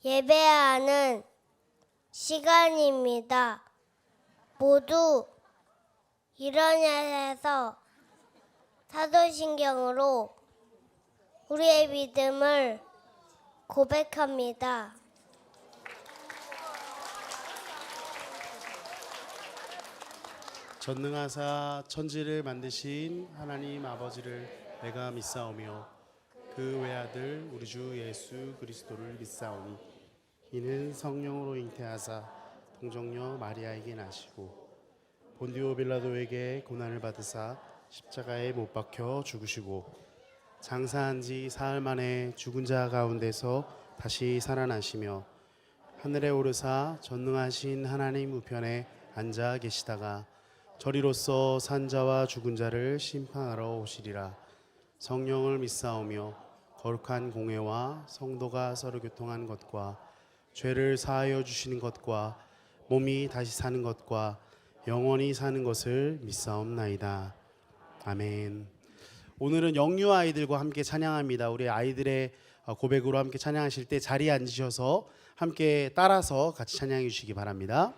예배하는 시간입니다. 모두 일어나서 사도신경으로 우리의 믿음을 고백합니다. 전능하사 천지를 만드신 하나님 아버지를 내가 믿사오며 그 외아들 우리 주 예수 그리스도를 믿사오니 이는 성령으로 잉태하사 동정녀 마리아에게 나시고 본디오 빌라도에게 고난을 받으사 십자가에 못 박혀 죽으시고 장사한 지 사흘 만에 죽은 자 가운데서 다시 살아나시며 하늘에 오르사 전능하신 하나님 우편에 앉아 계시다가 저리로서 산자와 죽은 자를 심판하러 오시리라. 성령을 믿사오며 거룩한 공회와 성도가 서로 교통한 것과 죄를 사하여 주시는 것과 몸이 다시 사는 것과 영원히 사는 것을 믿사옵나이다. 아멘. 오늘은 영유 아이들과 함께 찬양합니다. 우리 아이들의 고백으로 함께 찬양하실 때 자리에 앉으셔서 함께 따라서 같이 찬양해 주시기 바랍니다.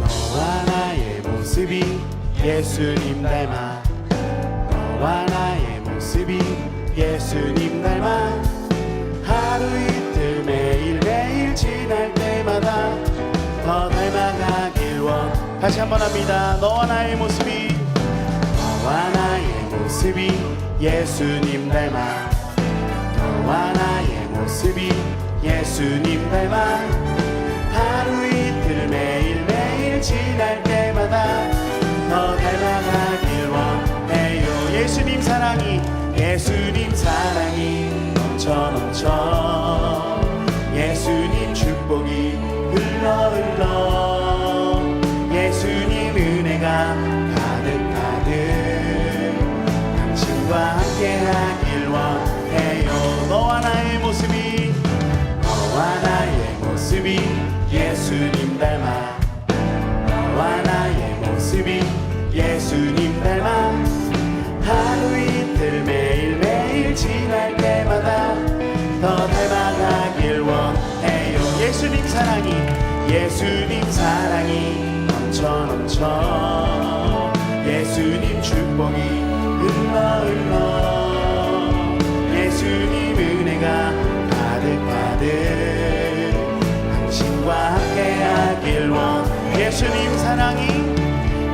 너와 나의 모습이 예수님 닮아 너와 나의 모습이 예수님 닮아 하루 이틀 매일 매일 지날 때마다 더 닮아가길 원. 다시 한번 합니다. 너와 나의 모습이 예수님 닮아 너와 나의 모습이 예수님 닮아 하루 이틀 매일 매일 지날 때마다 더 닮아가길 원해요. 예수님 사랑이 넘쳐 넘쳐 예수님 축복이 흘러 흘러 예수님 은혜가 가득 가득 당신과 함께하길 원해요. 너와 나의 모습이 예수님 닮아 너와 나의 모습이 예수님 닮아 하루 이틀 매일 매일 지날 때마다 더 닮아가길 원해요. 예수님 사랑이 넘쳐 넘쳐 예수님 축복이 흘러 흘러 예수님 은혜가 가득 가득 당신과 함께하길 원.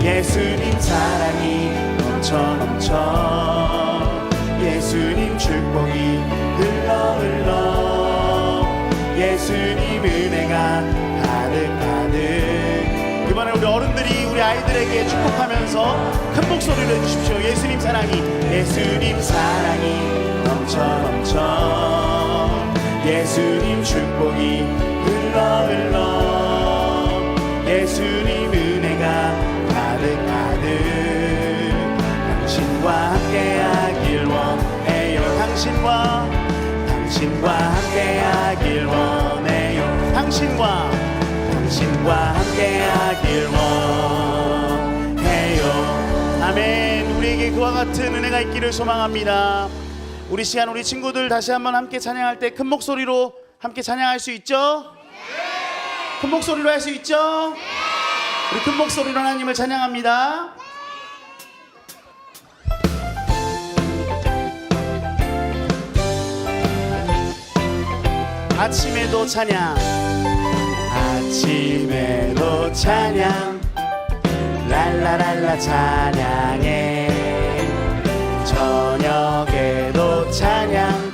예수님 사랑이 넘쳐 넘쳐 예수님 축복이 흘러 흘러 예수님 은혜가 가득 가득. 이번에 우리 어른들이 우리 아이들에게 축복하면서 큰 목소리로 해주십시오. 예수님 사랑이 넘쳐 넘쳐 예수님 축복이 흘러 흘러 예수님 은혜가 가득 가득 당신과 함께하길 원해요. 당신과 함께하길 원해요. 당신과 함께하길 원해요. 아멘. 우리에게 그와 같은 은혜가 있기를 소망합니다. 우리 시간 우리 친구들 다시 한번 함께 찬양할 때 큰 목소리로 함께 찬양할 수 있죠? 네. 큰 목소리로 할 수 있죠? 네. 우리 큰 목소리로 하나님을 찬양합니다. 아침에도 찬양 랄라랄라 찬양해 저녁에도 찬양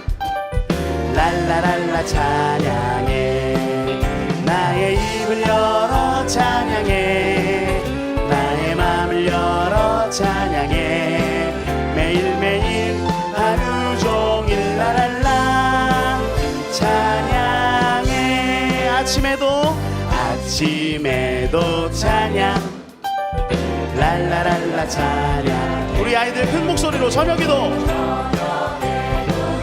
랄라랄라 찬양해 나의 입을 열어 찬양해 나의 맘을 열어 찬양해 매일매일 하루 종일 랄랄라 찬양해 아침에도 찬양 랄라랄라 찬양. 우리 아이들 큰 목소리로 저녁에도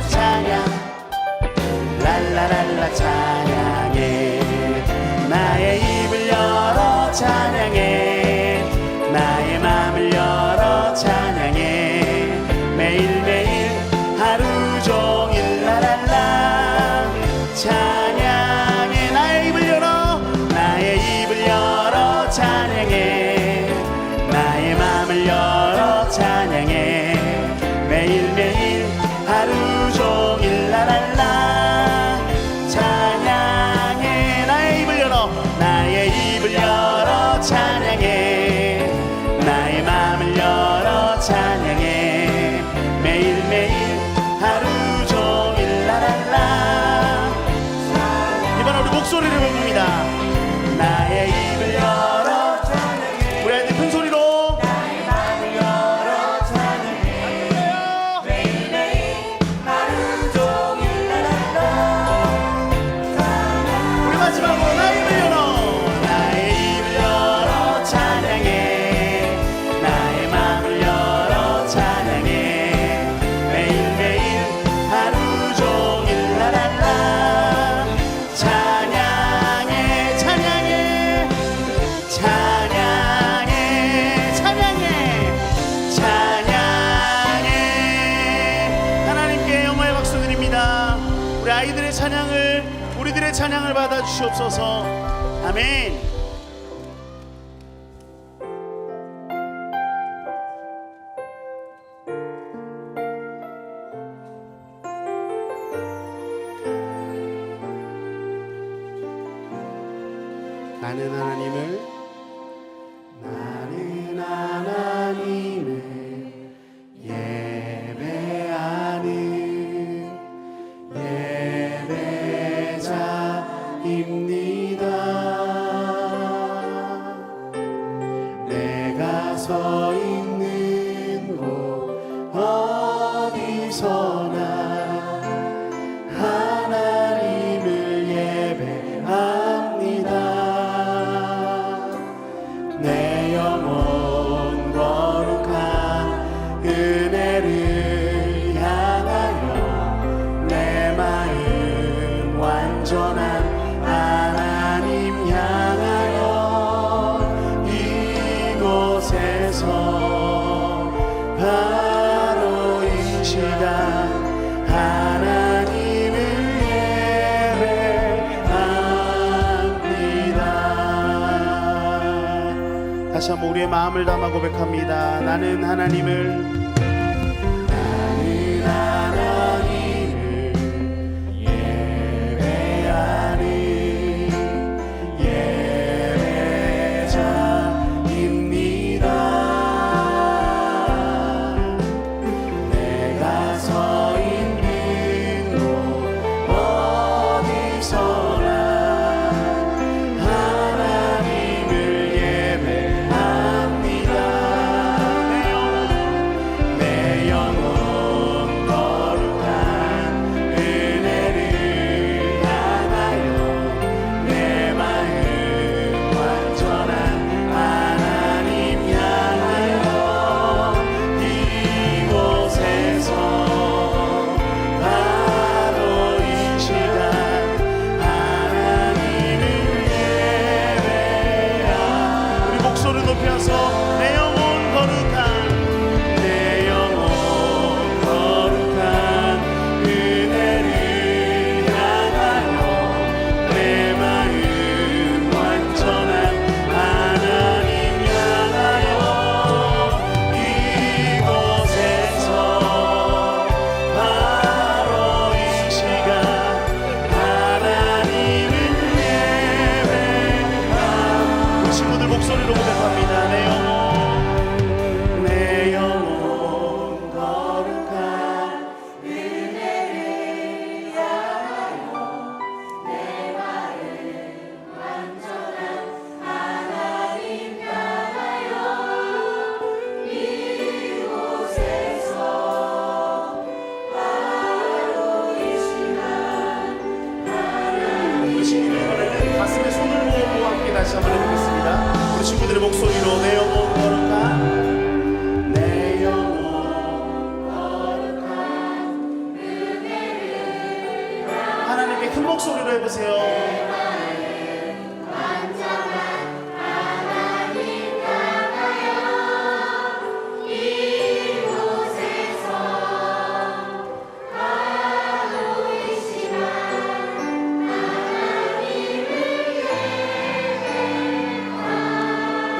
찬양 랄라랄라 찬양해 나의 입을 열어 소리를 부릅니다. 나의 입을 열어 찬양해. 우리 아이들 큰 소리로 나의 마음을 열어 찬양해. 매일매일 하루 종일 나날라. 우리 마지막으로 나의 입을 열어. 나의 입을 열어 찬양해. 나의 마음을 열어 찬양해. 매일매일 하루 종일 나날라. 찬양해 찬양해 찬양해 찬양해 찬양해. 하나님께 영광의 박수 드립니다. 우리 아이들의 찬양을, 우리들의 찬양을 받아주시옵소서. 아멘. 나는 하나님을 예배하는 예배자입니다. 내가 서 있는 곳 어디서나 하나님을 예배합니다. 내 영혼 거룩한 은혜를 향하여 내 마음 완전한 하나님 향하여 이곳에서 바로 이 시간 하나님을 예배합니다. 다시 한번 우리의 마음을 담아 고백합니다. 나는 하나님을 예배하는 예배자입니다. 내가 서 있는 곳 어디서나 하나님을 예배합니다. 내 영혼 거룩한 은혜를 향하여 내 마음 완전한 하나님 향하여 이곳에서 바로 이 시간 하나님을 예배하. 우리 목소리 높여서 내 영혼 거룩한 은혜를 향하여 내 마음 완전한 하나님 향하여 이곳에서 바로 이 시간 하나님을 예배하. 우리 친구들 목소리로 고백합니다. 내 영혼 거룩한 우리 친구들 이번에는 가슴에 손을 모으고 함께 다시 한번 해보겠습니다. 우리 친구들의 목소리로 내 영혼 거룩한 하나님께 큰 목소리로 해보세요.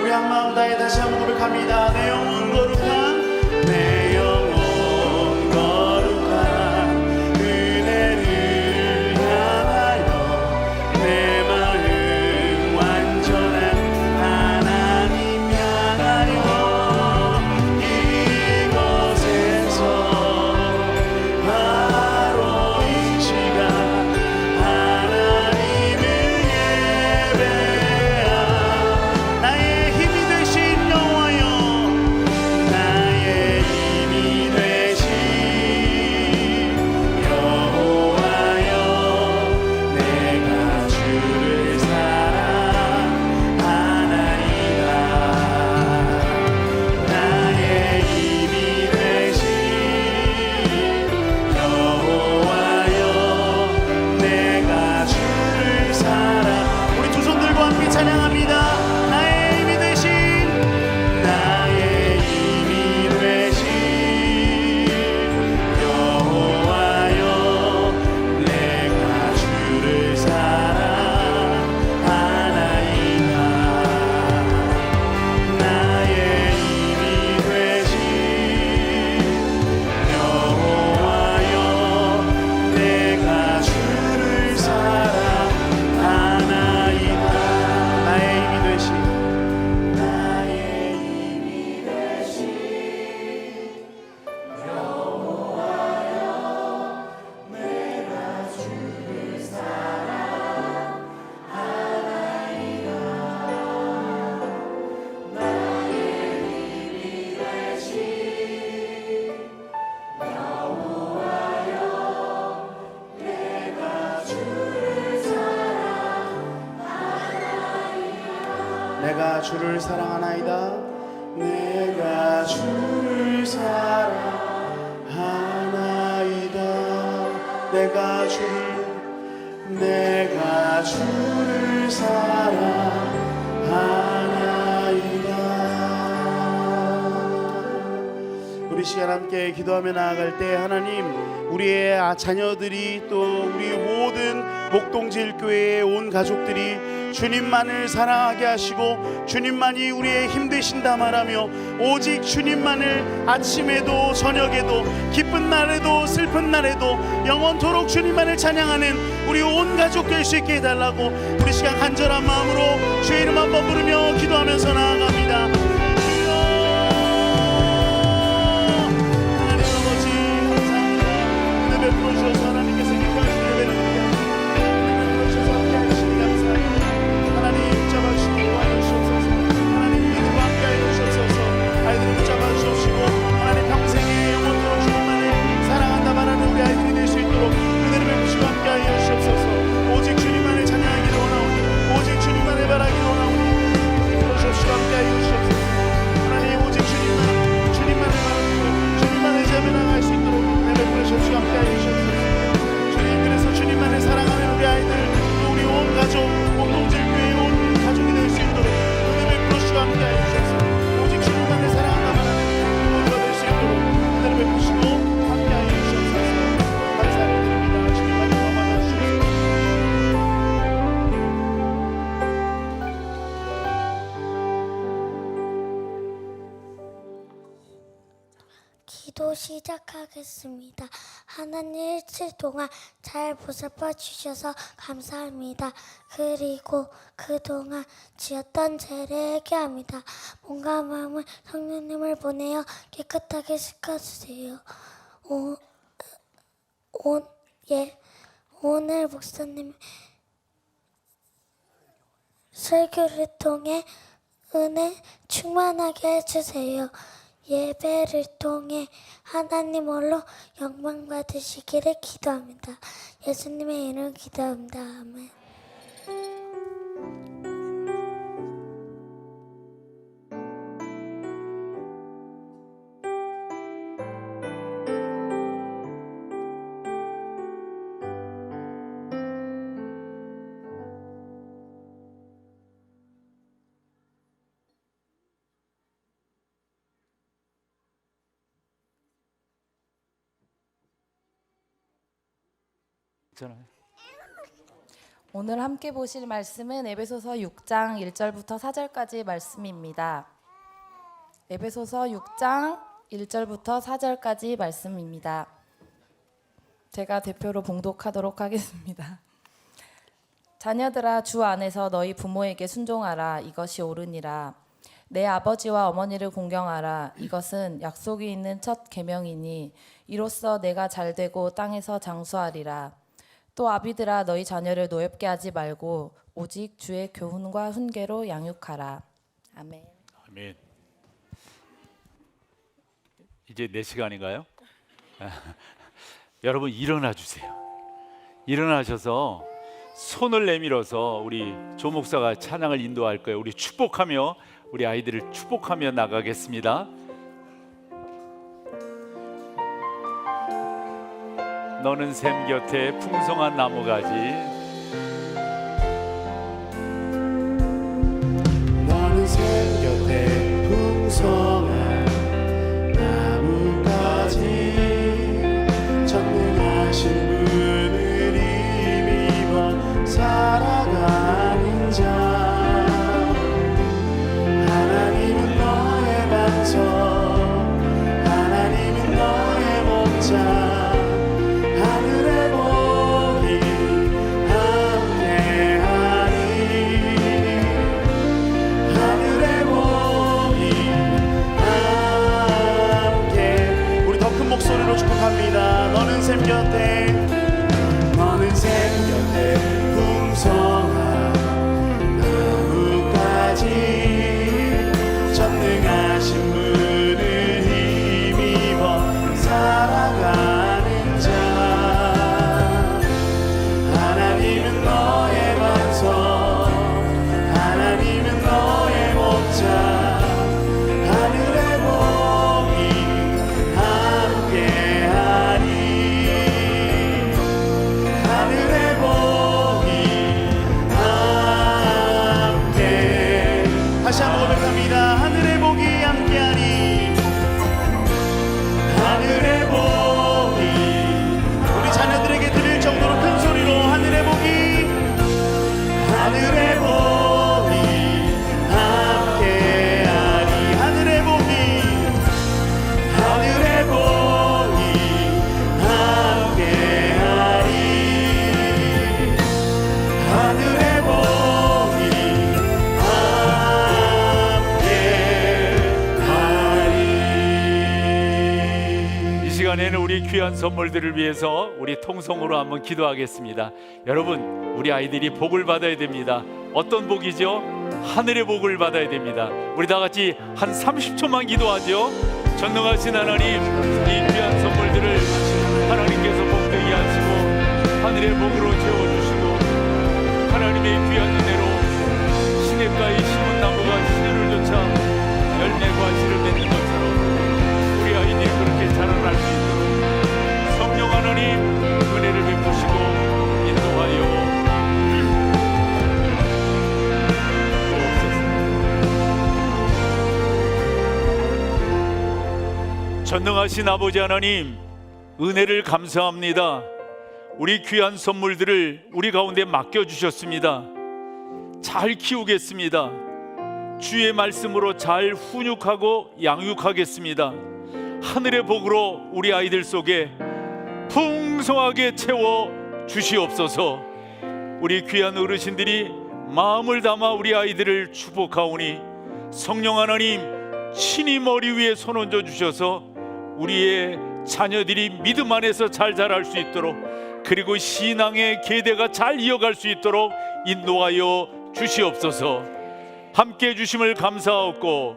우리 한 마음 다해 다시 한번 고백합니다. 내 영혼 거룩한 내 영혼 거룩한 은혜를 향하여 내 마음 완전한 하나님 향하여 이곳에서 바로 이 시간 하나님을 내가 주를 사랑하나이다. 내가 주를 사랑하나이다. 내가 주를 사랑하나이다. 우리 시간 함께 기도하며 나아갈 때 하나님, 우리의 자녀들이 또 우리 모든 목동제일교회의 온 가족들이 주님만을 사랑하게 하시고 주님만이 우리의 힘 되신다 말하며 오직 주님만을 아침에도 저녁에도 기쁜 날에도 슬픈 날에도 영원토록 주님만을 찬양하는 우리 온 가족 될 수 있게 해달라고 우리 시간 간절한 마음으로 주의 이름 한번 부르며 기도하면서 나아갑니다. 주여, 하나님 아버지 감사합니다. 은혜 베풀어 주셔서 하나님께서 기뻐하시는 예배를 드리게 하시고 은혜 베풀어 주셔서 함께 하시니 감사합니다. 하나님 붙잡아 주시고 구하여 주옵소서. 하나님 믿음과 함께 하여 주옵소서. 아이들을 붙잡아 주시고 하나님 평생에 영원토록 주님만을 사랑한다 말하는 우리 아이들이 될 수 있도록 은혜를 베푸시고 함께 하여 주옵소서. 오직 주님만을 찬양하기를 원하오니 오직 주님만을 바라기를 원하오니 베풀어 주시고 함께 하여 주옵소서. 하나님 오직 주님만을 바라고 주님만을 잡아 나갈 수 있도록 은혜 베풀어 주시고 함께 하여 주옵소서. 주님, 그래서 주님만을 사랑하는 우리 아이들 또 우리 온 가족 목동제일교회의 온 가족이 될 수 있도록 은혜 베풀어 주시고 함께 하여 주옵소서. 오직 주님만을 사랑한다 말하는 모두가 될 수 있도록 은혜를 베푸시고 함께 하여 주옵소서. 감사를 드립니다. 주님만을 더 받아 주옵소서. 기도 시작하겠습니다. 하나님, 일주일 동안 잘 보살펴 주셔서 감사합니다. 그리고 그동안 지었던 죄를 회개합니다. 몸과 마음을 성령님을 보내어 깨끗하게 씻어주세요. 오늘 목사님 설교를 통해 은혜 충만하게 해주세요. 예배를 통해 하나님 홀로 영광 받으시기를 기도합니다. 예수님의 이름으로 기도합니다. 아멘. 오늘 함께 보실 말씀은 에베소서 6장 1절부터 4절까지 말씀입니다. 에베소서 6장 1절부터 4절까지 말씀입니다. 제가 대표로 봉독하도록 하겠습니다. 자녀들아, 주 안에서 너희 부모에게 순종하라. 이것이 옳으니라. 내 아버지와 어머니를 공경하라. 이것은 약속이 있는 첫 계명이니 이로써 내가 잘되고 땅에서 장수하리라. 또 아비들아, 너희 자녀를 노엽게 하지 말고 오직 주의 교훈과 훈계로 양육하라. 아멘. 아멘. 이제 내 시간인가요? 여러분 일어나 주세요. 일어나셔서 손을 내밀어서 우리 조 목사가 찬양을 인도할 거예요. 우리 축복하며 우리 아이들을 축복하며 나가겠습니다. 너는 샘 곁에 풍성한 나무가지, 너는 샘 곁에 풍성한 나무가지, 전능하신 분을 힘입어 살아가는 자. 하나님은 너의 반석, 하나님은 너의 목자. 하늘의 복이 우리 귀한 선물들을 위해서 우리 통성으로 한번 기도하겠습니다. 여러분, 우리 아이들이 복을 받아야 됩니다. 어떤 복이죠? 하늘의 복을 받아야 됩니다. 우리 다 같이 한 30초만 기도하죠. 전능하신 하나님, 이 귀한 선물들을 하나님께서 복되게 하시고 하늘의 복으로 채워주시고 하나님의 귀한 은혜로 시냇가에 심은 나무가 시내를 쫓아 열매 과실을 맺는 것처럼 우리 아이들이 그렇게 자라날 수 있도록 성령 하나님 은혜를 베푸시고 인도하여 전능하신 아버지 하나님, 은혜를 감사합니다. 우리 귀한 선물들을 우리 가운데 맡겨주셨습니다. 잘 키우겠습니다. 주의 말씀으로 잘 훈육하고 양육하겠습니다. 하늘의 복으로 우리 아이들 속에 풍성하게 채워 주시옵소서. 우리 귀한 어르신들이 마음을 담아 우리 아이들을 축복하오니 성령 하나님 친히 머리 위에 손 얹어 주셔서 우리의 자녀들이 믿음 안에서 잘 자랄 수 있도록, 그리고 신앙의 계대가 잘 이어갈 수 있도록 인도하여 주시옵소서. 함께 해주심을 감사하고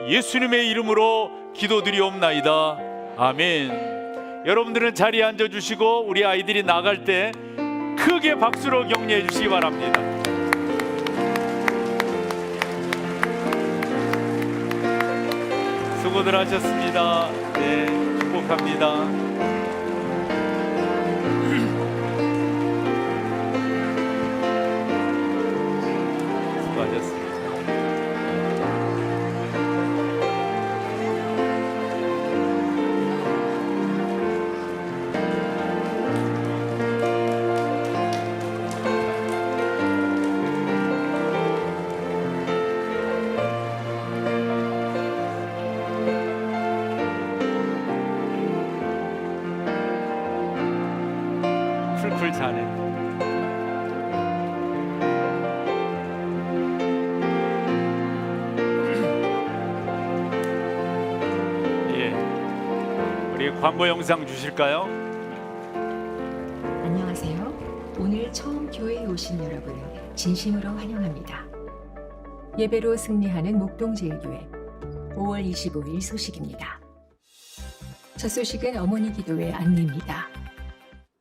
예수님의 이름으로 기도드리옵나이다. 아멘. 여러분들은 자리에 앉아주시고 우리 아이들이 나갈 때 크게 박수로 격려해 주시기 바랍니다. 수고들 하셨습니다. 네, 축복합니다. 수고하셨습니다. 풀풀 자네. 예, 우리 광고 영상 주실까요? 안녕하세요. 오늘 처음 교회에 오신 여러분 진심으로 환영합니다. 예배로 승리하는 목동제일교회 5월 25일 소식입니다. 첫 소식은 어머니 기도회 안내입니다.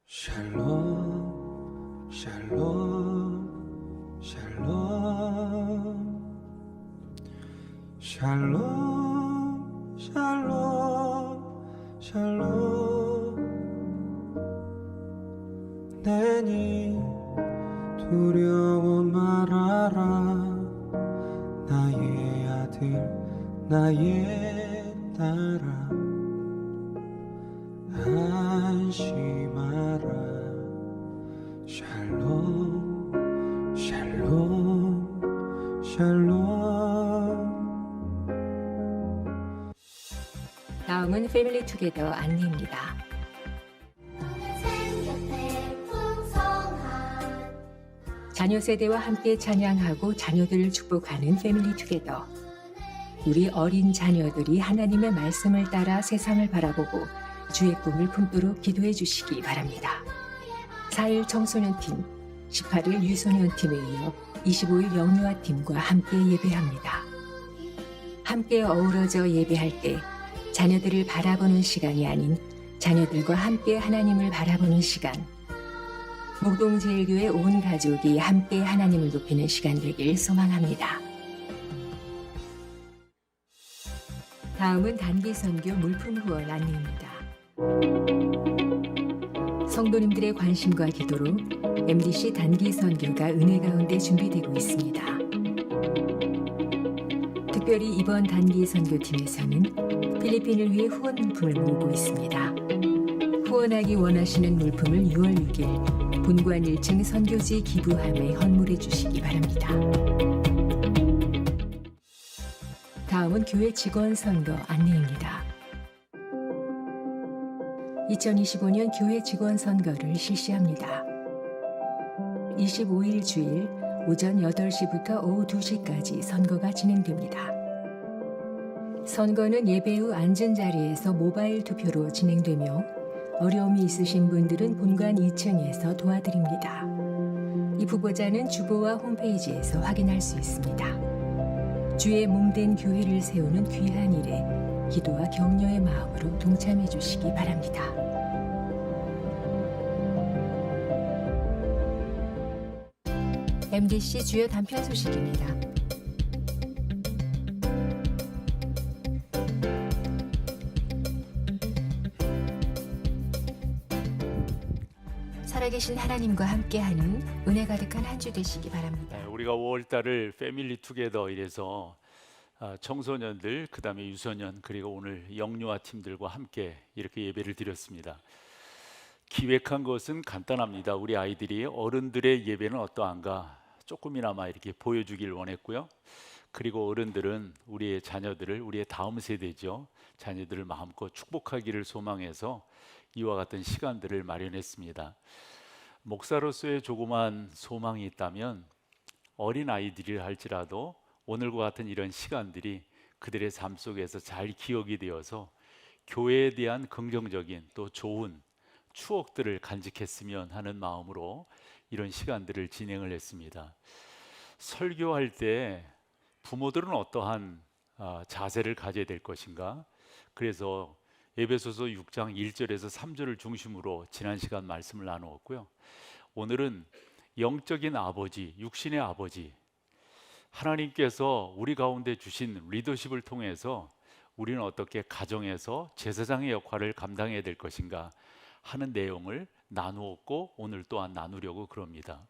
샬롬 샬롬 샬롬 샬롬 샬롬 샬롬 내니 두려워 말아라 나의 아들 나의 딸아 안심하라 샬롬 샬롬 샬롬. 다음은 패밀리 투게더 안내입니다. 자녀 세대와 함께 찬양하고 자녀들을 축복하는 패밀리 투게더. 우리 어린 자녀들이 하나님의 말씀을 따라 세상을 바라보고 주의 꿈을 품도록 기도해 주시기 바랍니다. 4일 청소년팀, 18일 유소년팀에 이어 25일 영유아팀과 함께 예배합니다. 함께 어우러져 예배할 때 자녀들을 바라보는 시간이 아닌 자녀들과 함께 하나님을 바라보는 시간, 목동제일교회 온 가족이 함께 하나님을 높이는 시간 되길 소망합니다. 다음은 단기선교 물품 후원 안내입니다. 성도님들의 관심과 기도로 MDC 단기선교가 은혜 가운데 준비되고 있습니다. 특별히 이번 단기선교팀에서는 필리핀을 위해 후원 물품을 모으고 있습니다. 후원하기 원하시는 물품을 6월 6일 본관 1층 선교지 기부함에 헌물해 주시기 바랍니다. 다음은 교회 직원 선거 안내입니다. 2025년 교회 직원 선거를 실시합니다. 25일 주일 오전 8시부터 오후 2시까지 선거가 진행됩니다. 선거는 예배 후 앉은 자리에서 모바일 투표로 진행되며 어려움이 있으신 분들은 본관 2층에서 도와드립니다. 이 후보자는 주보와 홈페이지에서 확인할 수 있습니다. 주의 몸된 교회를 세우는 귀한 일에 기도와 격려의 마음으로 동참해 주시기 바랍니다. MBC 주요 단편 소식입니다. 살아계신 하나님과 함께하는 은혜 가득한 한 주 되시기 바랍니다. 우리가 5월 달을 패밀리 투게더 이래서 청소년들, 그다음에 유소년, 그리고 오늘 영유아 팀들과 함께 이렇게 예배를 드렸습니다. 기획한 것은 간단합니다. 우리 아이들이 어른들의 예배는 어떠한가 조금이나마 이렇게 보여주길 원했고요. 그리고 어른들은 우리의 자녀들을, 우리의 다음 세대죠, 자녀들을 마음껏 축복하기를 소망해서 이와 같은 시간들을 마련했습니다. 목사로서의 조그만 소망이 있다면 어린 아이들이 할지라도 오늘과 같은 이런 시간들이 그들의 삶 속에서 잘 기억이 되어서 교회에 대한 긍정적인 또 좋은 추억들을 간직했으면 하는 마음으로 이런 시간들을 진행을 했습니다. 설교할 때 부모들은 어떠한 자세를 가져야 될 것인가? 그래서 에베소서 6장 1절에서 3절을 중심으로 지난 시간 말씀을 나누었고요. 오늘은 영적인 아버지, 육신의 아버지, 하나님께서 우리 가운데 주신 리더십을 통해서 우리는 어떻게 가정에서 제사장의 역할을 감당해야 될 것인가 하는 내용을 나누었고 오늘 또한 나누려고 그럽니다.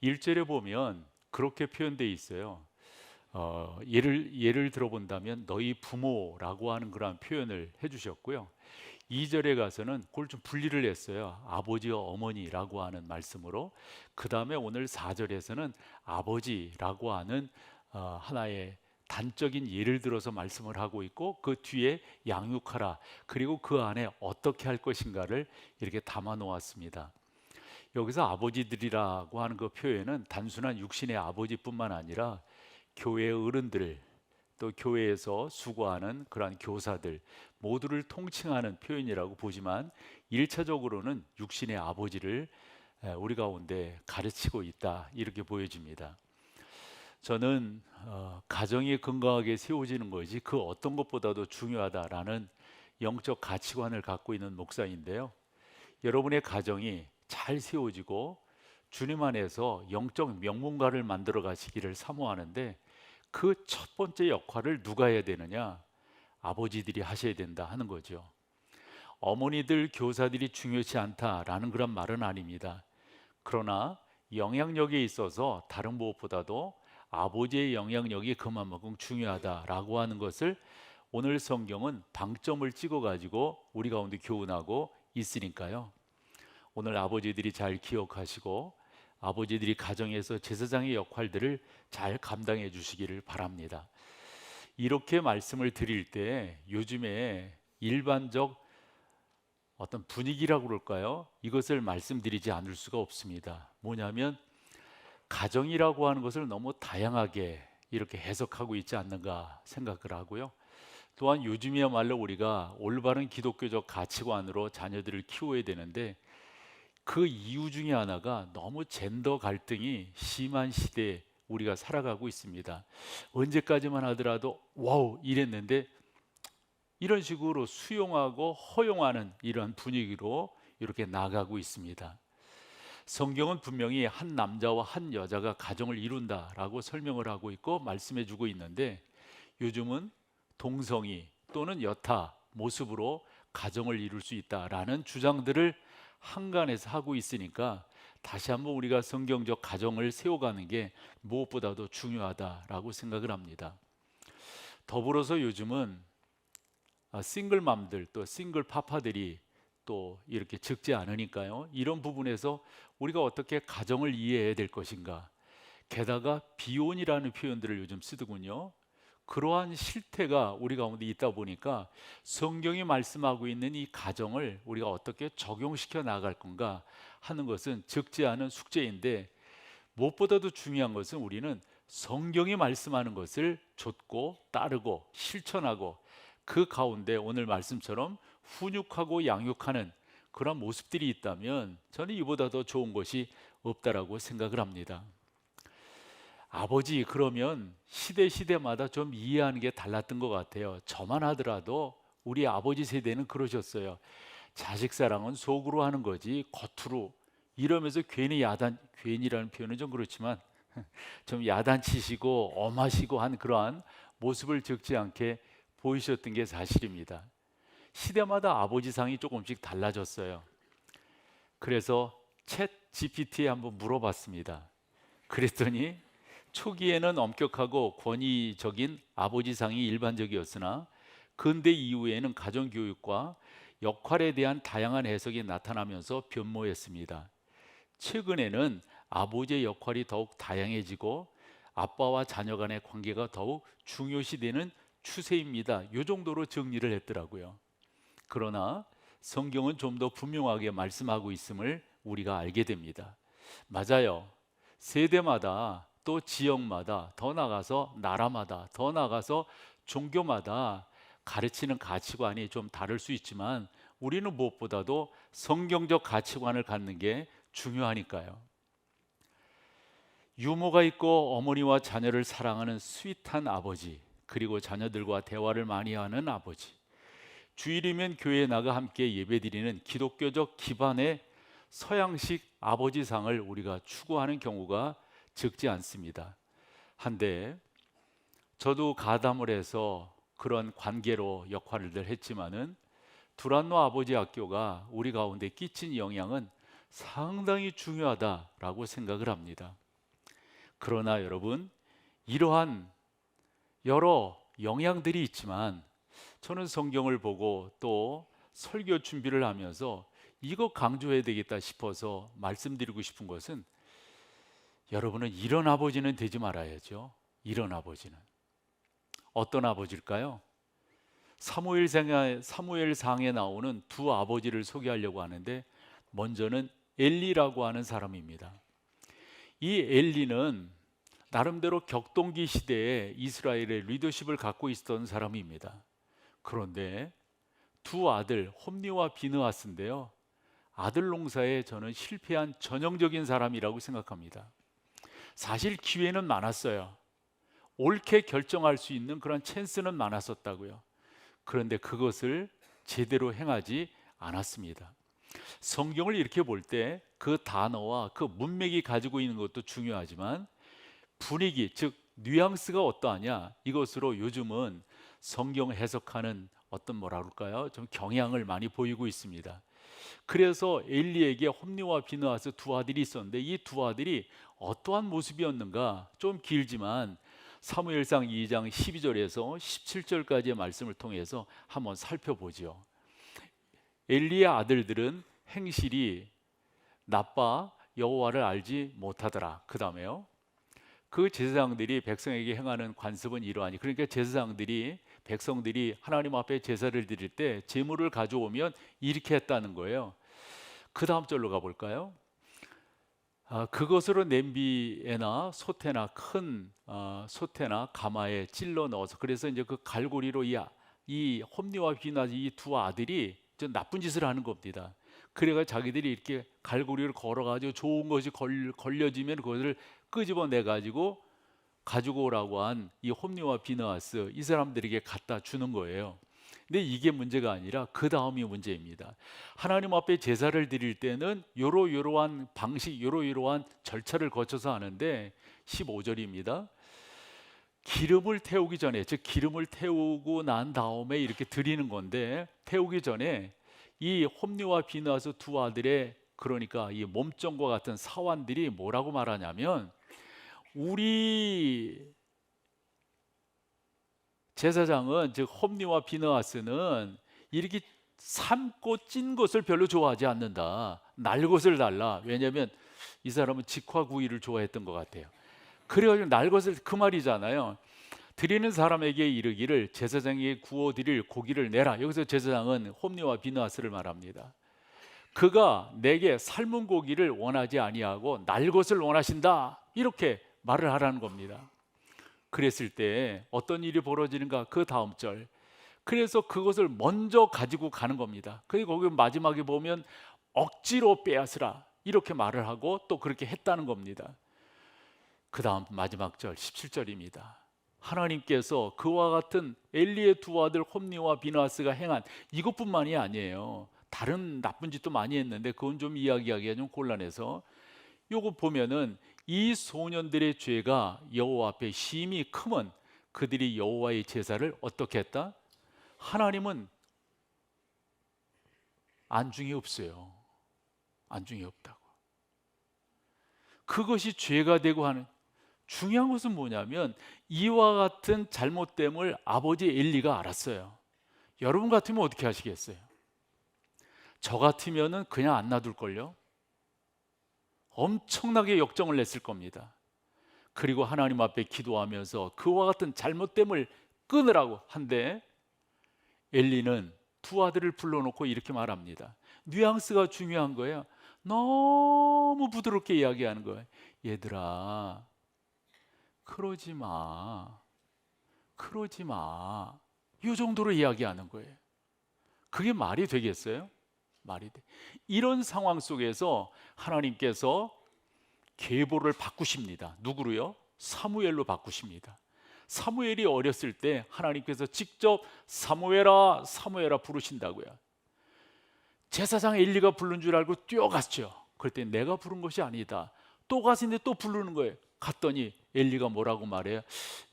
1절에 보면 그렇게 표현되어 있어요. 예를 들어본다면 너희 부모라고 하는 그런 표현을 해주셨고요. 2절에 가서는 그걸 좀 분리를 했어요. 아버지와 어머니라고 하는 말씀으로. 그 다음에 오늘 4절에서는 아버지라고 하는 하나의 단적인 예를 들어서 말씀을 하고 있고 그 뒤에 양육하라, 그리고 그 안에 어떻게 할 것인가를 이렇게 담아 놓았습니다. 여기서 아버지들이라고 하는 그 표현은 단순한 육신의 아버지뿐만 아니라 교회의 어른들, 또 교회에서 수고하는 그러한 교사들 모두를 통칭하는 표현이라고 보지만 1차적으로는 육신의 아버지를 우리 가운데 가르치고 있다, 이렇게 보여집니다. 저는 가정이 건강하게 세워지는 것이 그 어떤 것보다도 중요하다라는 영적 가치관을 갖고 있는 목사인데요. 여러분의 가정이 잘 세워지고 주님 안에서 영적 명문가를 만들어 가시기를 사모하는데 그 첫 번째 역할을 누가 해야 되느냐? 아버지들이 하셔야 된다 하는 거죠. 어머니들, 교사들이 중요치 않다라는 그런 말은 아닙니다. 그러나 영향력에 있어서 다른 무엇보다도 아버지의 영향력이 그만큼 중요하다라고 하는 것을 오늘 성경은 방점을 찍어가지고 우리 가운데 교훈하고 있으니까요. 오늘 아버지들이 잘 기억하시고 아버지들이 가정에서 제사장의 역할들을 잘 감당해 주시기를 바랍니다. 이렇게 말씀을 드릴 때 요즘에 일반적 어떤 분위기라고 그럴까요? 이것을 말씀드리지 않을 수가 없습니다. 뭐냐면 가정이라고 하는 것을 너무 다양하게 이렇게 해석하고 있지 않는가 생각을 하고요. 또한 요즘이야말로 우리가 올바른 기독교적 가치관으로 자녀들을 키워야 되는데 그 이유 중에 하나가 너무 젠더 갈등이 심한 시대에 우리가 살아가고 있습니다. 언제까지만 하더라도 와우 이랬는데 이런 식으로 수용하고 허용하는 이런 분위기로 이렇게 나가고 있습니다. 성경은 분명히 한 남자와 한 여자가 가정을 이룬다라고 설명을 하고 있고 말씀해 주고 있는데 요즘은 동성이 또는 여타 모습으로 가정을 이룰 수 있다라는 주장들을 한간에서 하고 있으니까 다시 한번 우리가 성경적 가정을 세워가는 게 무엇보다도 중요하다라고 생각을 합니다. 더불어서 요즘은 싱글맘들 또 싱글 파파들이 또 이렇게 적지 않으니까요. 이런 부분에서 우리가 어떻게 가정을 이해해야 될 것인가. 게다가 비혼이라는 표현들을 요즘 쓰더군요. 그러한 실태가 우리 가운데 있다 보니까 성경이 말씀하고 있는 이 가정을 우리가 어떻게 적용시켜 나갈 건가 하는 것은 적지 않은 숙제인데 무엇보다도 중요한 것은 우리는 성경이 말씀하는 것을 좇고 따르고 실천하고 그 가운데 오늘 말씀처럼 훈육하고 양육하는 그런 모습들이 있다면 저는 이보다 더 좋은 것이 없다라고 생각을 합니다. 아버지, 그러면 시대마다 좀 이해하는 게 달랐던 것 같아요. 저만 하더라도 우리 아버지 세대는 그러셨어요. 자식 사랑은 속으로 하는 거지 겉으로, 이러면서 괜히라는 표현은 좀 그렇지만 좀 야단치시고 엄하시고 한 그러한 모습을 적지 않게 보이셨던 게 사실입니다. 시대마다 아버지상이 조금씩 달라졌어요. 그래서 챗 GPT에 한번 물어봤습니다. 그랬더니 초기에는 엄격하고 권위적인 아버지상이 일반적이었으나 근대 이후에는 가정교육과 역할에 대한 다양한 해석이 나타나면서 변모했습니다. 최근에는 아버지의 역할이 더욱 다양해지고 아빠와 자녀 간의 관계가 더욱 중요시되는 추세입니다. 이 정도로 정리를 했더라고요. 그러나 성경은 좀 더 분명하게 말씀하고 있음을 우리가 알게 됩니다. 맞아요. 세대마다 또 지역마다 더 나아가서 나라마다 더 나아가서 종교마다 가르치는 가치관이 좀 다를 수 있지만 우리는 무엇보다도 성경적 가치관을 갖는 게 중요하니까요. 유머가 있고 어머니와 자녀를 사랑하는 스윗한 아버지, 그리고 자녀들과 대화를 많이 하는 아버지, 주일이면 교회에 나가 함께 예배드리는 기독교적 기반의 서양식 아버지상을 우리가 추구하는 경우가 적지 않습니다. 한데 저도 가담을 해서 그런 관계로 역할을 했지만은 두란노 아버지 학교가 우리 가운데 끼친 영향은 상당히 중요하다라고 생각을 합니다. 그러나 여러분, 이러한 여러 영향들이 있지만 저는 성경을 보고 또 설교 준비를 하면서 이거 강조해야 되겠다 싶어서 말씀드리고 싶은 것은, 여러분은 이런 아버지는 되지 말아야죠. 이런 아버지는 어떤 아버지일까요? 사무엘상에 나오는 두 아버지를 소개하려고 하는데, 먼저는 엘리라고 하는 사람입니다. 이 엘리는 나름대로 격동기 시대에 이스라엘의 리더십을 갖고 있었던 사람입니다. 그런데 두 아들 홈니와 비느하스인데요, 아들 농사에 저는 실패한 전형적인 사람이라고 생각합니다. 사실 기회는 많았어요. 옳게 결정할 수 있는 그런 찬스는 많았었다고요. 그런데 그것을 제대로 행하지 않았습니다. 성경을 이렇게 볼 때 그 단어와 그 문맥이 가지고 있는 것도 중요하지만 분위기, 즉 뉘앙스가 어떠하냐, 이것으로 요즘은 성경 해석하는 어떤 뭐라 그럴까요? 좀 경향을 많이 보이고 있습니다. 그래서 엘리에게 홈니와 비느하스 두 아들이 있었는데 이 두 아들이 어떠한 모습이었는가, 좀 길지만 사무엘상 2장 12절에서 17절까지의 말씀을 통해서 한번 살펴보죠. 엘리의 아들들은 행실이 나빠 여호와를 알지 못하더라. 그 다음에요, 그 제사장들이 백성에게 행하는 관습은 이러하니, 그러니까 제사장들이 백성들이 하나님 앞에 제사를 드릴 때 제물을 가져오면 이렇게 했다는 거예요. 그 다음 절로 가볼까요? 그것으로 냄비에나 솥에나 큰 솥에나 가마에 찔러 넣어서, 그래서 이제 그 갈고리로 이 홈니와 비느하스 이 두 아들이 좀 나쁜 짓을 하는 겁니다. 그래가 자기들이 이렇게 갈고리를 걸어가지고 좋은 것이 걸려지면 그것을 끄집어내 가지고 오라고 한 이 홈니와 비느하스, 이 사람들에게 갖다 주는 거예요. 근데 이게 문제가 아니라 그 다음이 문제입니다. 하나님 앞에 제사를 드릴 때는 요러한 방식, 요러한 절차를 거쳐서 하는데 15절입니다. 기름을 태우기 전에, 즉 기름을 태우고 난 다음에 이렇게 드리는 건데, 태우기 전에 이 홈니와 비느하스 두 아들의, 그러니까 이 몸종과 같은 사환들이 뭐라고 말하냐면, 우리 제사장은, 즉 홈니와 비느하스는 이렇게 삶고 찐 것을 별로 좋아하지 않는다. 날 것을 달라. 왜냐하면 이 사람은 직화구이를 좋아했던 것 같아요. 그래가지고 날 것을, 그 말이잖아요. 드리는 사람에게 이르기를 제사장에게 구워 드릴 고기를 내라. 여기서 제사장은 홈니와 비느하스를 말합니다. 그가 내게 삶은 고기를 원하지 아니하고 날 것을 원하신다, 이렇게 말을 하라는 겁니다. 그랬을 때 어떤 일이 벌어지는가? 그 다음 절. 그래서 그것을 먼저 가지고 가는 겁니다. 그리고 거기 마지막에 보면 억지로 빼앗으라 이렇게 말을 하고 또 그렇게 했다는 겁니다. 그 다음 마지막 절 17절입니다. 하나님께서 그와 같은 엘리의 두 아들 홈니와 비느하스가 행한 이것뿐만이 아니에요. 다른 나쁜 짓도 많이 했는데 그건 좀 이야기하기가 좀 곤란해서 요거 보면은 이 소년들의 죄가 여호와 앞에 심히 크면 그들이 여호와의 제사를 어떻게 했다? 하나님은 안중에 없어요. 안중에 없다고. 그것이 죄가 되고 하는 중요한 것은 뭐냐면 이와 같은 잘못됨을 아버지 엘리가 알았어요. 여러분 같으면 어떻게 하시겠어요? 저 같으면은 그냥 안 놔둘걸요? 엄청나게 역정을 냈을 겁니다. 그리고 하나님 앞에 기도하면서 그와 같은 잘못됨을 끊으라고 한데 엘리는 두 아들을 불러놓고 이렇게 말합니다. 뉘앙스가 중요한 거예요. 너무 부드럽게 이야기하는 거예요. 얘들아, 그러지 마. 그러지 마. 이 정도로 이야기하는 거예요. 그게 말이 되겠어요? 말이 돼. 이런 상황 속에서 하나님께서 계보를 바꾸십니다. 누구로요? 사무엘로 바꾸십니다. 사무엘이 어렸을 때 하나님께서 직접 사무엘아 사무엘아 부르신다고요. 제사장 엘리가 부른 줄 알고 뛰어갔죠. 그랬더니 내가 부른 것이 아니다. 또 가시는데 또 부르는 거예요. 갔더니 엘리가 뭐라고 말해요?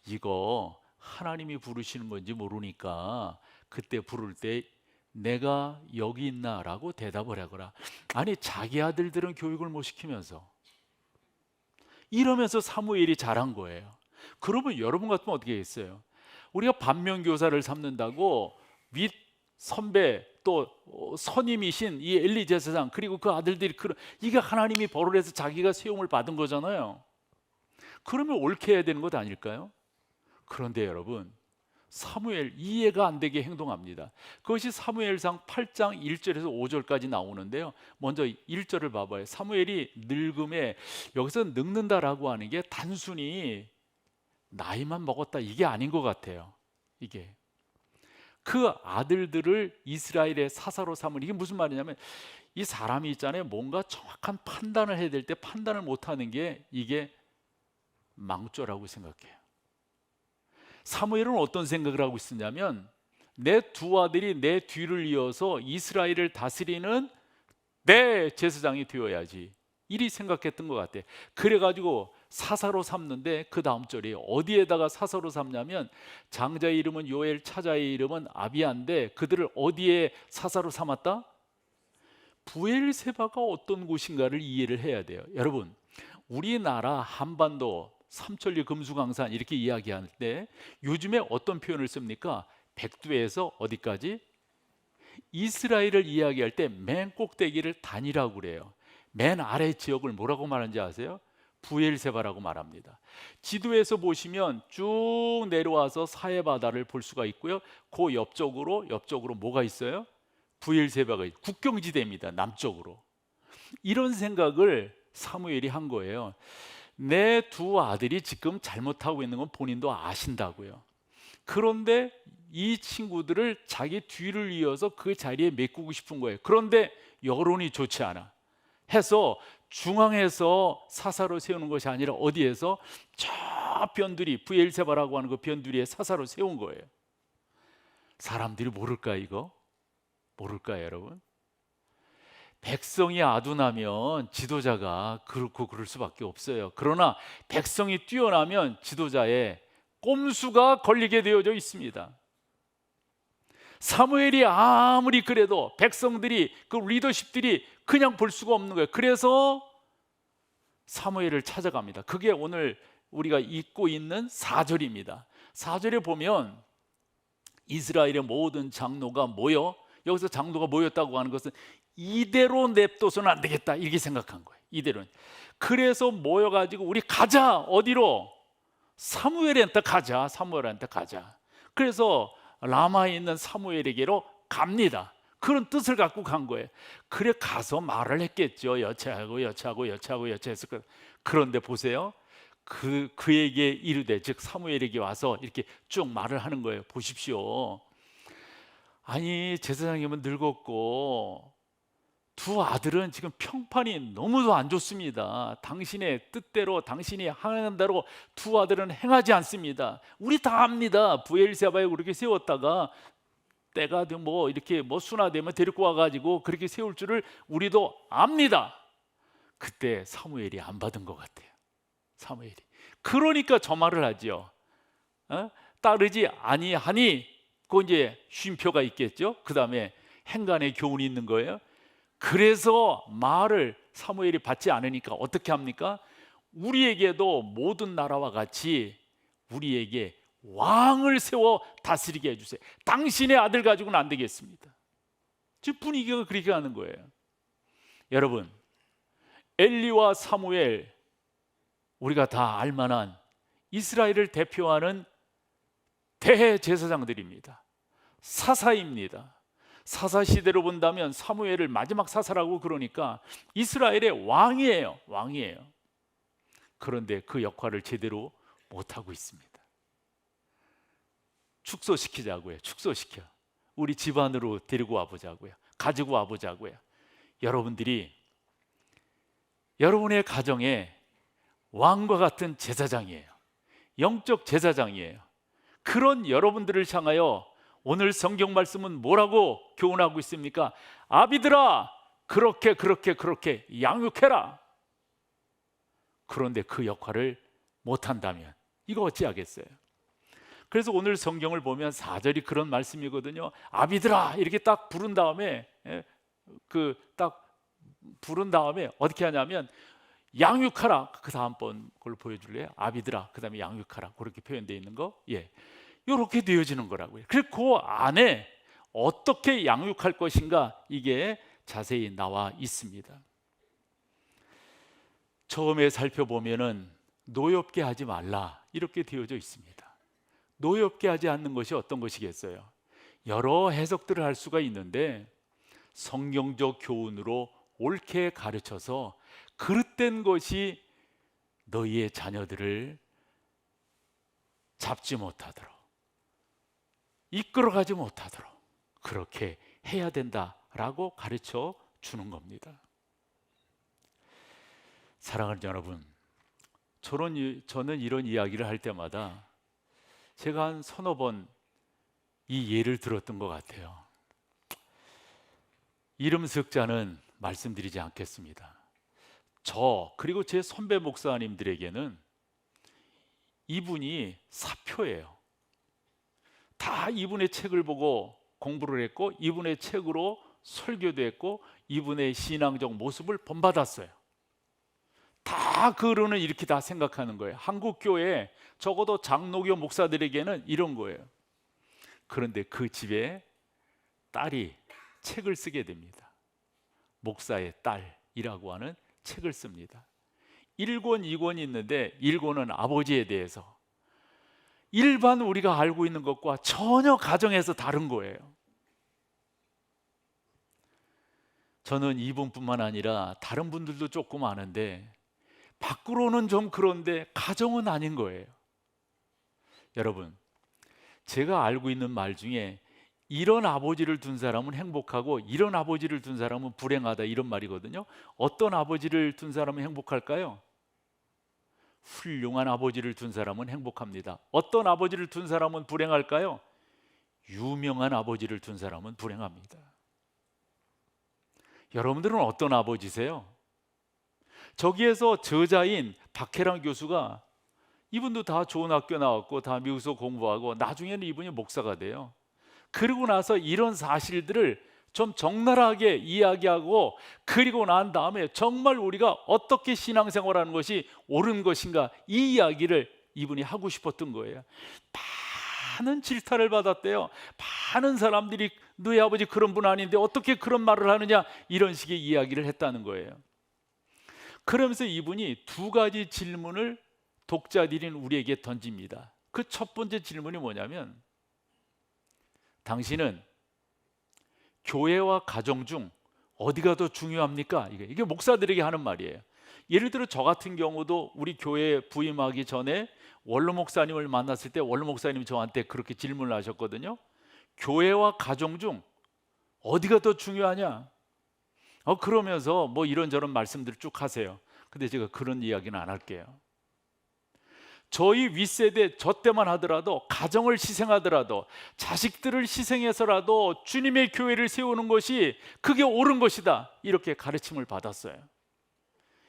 이거 하나님이 부르시는 건지 모르니까 그때 부를 때 내가 여기 있나라고 대답을 하거라. 아니 자기 아들들은 교육을 못 시키면서 이러면서 사무엘이 잘한 거예요. 그러면 여러분 같으면 어떻게 했어요? 우리가 반면교사를 삼는다고 윗 선배 또 선임이신 이 엘리 제사장 그리고 그 아들들이 이게 하나님이 벌을 해서 자기가 세움을 받은 거잖아요. 그러면 옳게 해야 되는 것 아닐까요? 그런데 여러분 사무엘 이해가 안 되게 행동합니다. 그것이 사무엘상 8장 1절에서 5절까지 나오는데요. 먼저 1절을 봐봐요. 사무엘이 늙음에 여기서 늙는다라고 하는 게 단순히 나이만 먹었다 이게 아닌 것 같아요. 이게 그 아들들을 이스라엘의 사사로 삼은 이게 무슨 말이냐면 이 사람이 있잖아요. 뭔가 정확한 판단을 해야 될 때 판단을 못하는 게 이게 망조라고 생각해요. 사무엘은 어떤 생각을 하고 있었냐면 내 두 아들이 내 뒤를 이어서 이스라엘을 다스리는 내 제사장이 되어야지 이리 생각했던 것 같아. 그래가지고 사사로 삼는데 그 다음 절이 어디에다가 사사로 삼냐면 장자의 이름은 요엘, 차자의 이름은 아비야인데 그들을 어디에 사사로 삼았다? 부엘세바가 어떤 곳인가를 이해를 해야 돼요. 여러분 우리나라 한반도 삼천리 금수강산 이렇게 이야기할 때 요즘에 어떤 표현을 씁니까? 백두에서 어디까지? 이스라엘을 이야기할 때 맨 꼭대기를 단이라고 그래요. 맨 아래 지역을 뭐라고 말하는지 아세요? 부엘세바라고 말합니다. 지도에서 보시면 쭉 내려와서 사해바다를 볼 수가 있고요. 그 옆쪽으로 뭐가 있어요? 부엘세바가 국경지대입니다. 남쪽으로. 이런 생각을 사무엘이 한 거예요. 내 두 아들이 지금 잘못하고 있는 건 본인도 아신다고요. 그런데 이 친구들을 자기 뒤를 이어서 그 자리에 메꾸고 싶은 거예요. 그런데 여론이 좋지 않아 해서 중앙에서 사사로 세우는 것이 아니라 어디에서 저 변두리 부엘세바라고 하는 그 변두리에 사사로 세운 거예요. 사람들이 모를까 이거? 모를까요 여러분? 백성이 아둔하면 지도자가 그렇고 그럴 수밖에 없어요. 그러나 백성이 뛰어나면 지도자의 꼼수가 걸리게 되어져 있습니다. 사무엘이 아무리 그래도 백성들이 그 리더십들이 그냥 볼 수가 없는 거예요. 그래서 사무엘을 찾아갑니다. 그게 오늘 우리가 읽고 있는 4절입니다. 4절에 보면 이스라엘의 모든 장로가 모여 여기서 장로가 모였다고 하는 것은 이대로 냅둬서는 안 되겠다 이렇게 생각한 거예요. 이대로. 그래서 모여가지고 우리 가자. 어디로? 사무엘한테 가자. 사무엘한테 가자. 그래서 라마에 있는 사무엘에게로 갑니다. 그런 뜻을 갖고 간 거예요. 그래 가서 말을 했겠죠. 여차하고 해서. 그런데 보세요. 그에게 이르되 즉 사무엘에게 와서 이렇게 쭉 말을 하는 거예요. 보십시오. 아니 제사장님은 늙었고 두 아들은 지금 평판이 너무도 안 좋습니다. 당신의 뜻대로 당신이 하는 대로 두 아들은 행하지 않습니다. 우리 다 압니다. 브엘세바에 그렇게 세웠다가 때가 뭐 이렇게 뭐 순화되면 데리고 와가지고 그렇게 세울 줄을 우리도 압니다. 그때 사무엘이 안 받은 것 같아요. 사무엘이. 그러니까 저 말을 하지요. 따르지 아니하니, 그 이제 쉼표가 있겠죠. 그 다음에 행간의 교훈이 있는 거예요. 그래서 말을 사무엘이 받지 않으니까 어떻게 합니까? 우리에게도 모든 나라와 같이 우리에게 왕을 세워 다스리게 해주세요. 당신의 아들 가지고는 안 되겠습니다. 지금 분위기가 그렇게 가는 거예요. 여러분, 엘리와 사무엘, 우리가 다 알만한 이스라엘을 대표하는 대제사장들입니다. 사사입니다. 사사 시대로 본다면 사무엘을 마지막 사사라고 그러니까 이스라엘의 왕이에요. 왕이에요. 그런데 그 역할을 제대로 못하고 있습니다. 축소시키자고요. 축소시켜. 우리 집안으로 데리고 와보자고요. 가지고 와보자고요. 여러분들이 여러분의 가정에 왕과 같은 제사장이에요. 영적 제사장이에요. 그런 여러분들을 향하여 오늘 성경 말씀은 뭐라고 교훈하고 있습니까? 아비들아, 그렇게 양육해라. 그런데 그 역할을 못한다면 이거 어찌하겠어요? 그래서 오늘 성경을 보면 4절이 그런 말씀이거든요. 아비들아 이렇게 딱 부른 다음에 어떻게 하냐면 양육하라. 그 다음번 그걸 보여줄래요? 아비들아 그 다음에 양육하라. 그렇게 표현되어 있는 거. 예, 이렇게 되어지는 거라고요. 그래서 그 안에 어떻게 양육할 것인가 이게 자세히 나와 있습니다. 처음에 살펴보면은 노엽게 하지 말라 이렇게 되어져 있습니다. 노엽게 하지 않는 것이 어떤 것이겠어요? 여러 해석들을 할 수가 있는데 성경적 교훈으로 옳게 가르쳐서 그릇된 것이 너희의 자녀들을 잡지 못하도록 이끌어가지 못하도록 그렇게 해야 된다라고 가르쳐 주는 겁니다. 사랑하는 여러분, 저는 이런 이야기를 할 때마다 제가 한 서너 번 이 예를 들었던 것 같아요. 이름 석자는 말씀드리지 않겠습니다. 그리고 제 선배 목사님들에게는 이분이 사표예요. 다 이분의 책을 보고 공부를 했고 이분의 책으로 설교도 했고 이분의 신앙적 모습을 본받았어요. 다 그러는 이렇게 다 생각하는 거예요. 한국 교회 적어도 장로교 목사들에게는 이런 거예요. 그런데 그 집에 딸이 책을 쓰게 됩니다. 목사의 딸이라고 하는 책을 씁니다. 1권, 2권이 있는데 1권은 아버지에 대해서 일반 우리가 알고 있는 것과 전혀 가정에서 다른 거예요. 저는 이분뿐만 아니라 다른 분들도 조금 아는데 밖으로는 좀 그런데 가정은 아닌 거예요. 여러분, 제가 알고 있는 말 중에 이런 아버지를 둔 사람은 행복하고 이런 아버지를 둔 사람은 불행하다 이런 말이거든요. 어떤 아버지를 둔 사람은 행복할까요? 훌륭한 아버지를 둔 사람은 행복합니다. 어떤 아버지를 둔 사람은 불행할까요? 유명한 아버지를 둔 사람은 불행합니다. 여러분들은 어떤 아버지세요? 저기에서 저자인 박혜랑 교수가 이분도 다 좋은 학교 나왔고 다 미국에서 공부하고 나중에는 이분이 목사가 돼요. 그리고 나서 이런 사실들을 좀 적나라하게 이야기하고 그리고 난 다음에 정말 우리가 어떻게 신앙생활하는 것이 옳은 것인가 이 이야기를 이분이 하고 싶었던 거예요. 많은 질타를 받았대요. 많은 사람들이 너희 아버지 그런 분 아닌데 어떻게 그런 말을 하느냐 이런 식의 이야기를 했다는 거예요. 그러면서 이분이 두 가지 질문을 독자들인 우리에게 던집니다. 그 첫 번째 질문이 뭐냐면 당신은 교회와 가정 중 어디가 더 중요합니까? 이게 목사들에게 하는 말이에요. 예를 들어 저 같은 경우도 우리 교회에 부임하기 전에 원로 목사님을 만났을 때 원로 목사님이 저한테 그렇게 질문을 하셨거든요. 교회와 가정 중 어디가 더 중요하냐? 그러면서 뭐 이런저런 말씀들을 쭉 하세요. 근데 제가 그런 이야기는 안 할게요. 저희 윗세대 저 때만 하더라도, 가정을 희생하더라도, 자식들을 희생해서라도 주님의 교회를 세우는 것이 그게 옳은 것이다, 이렇게 가르침을 받았어요.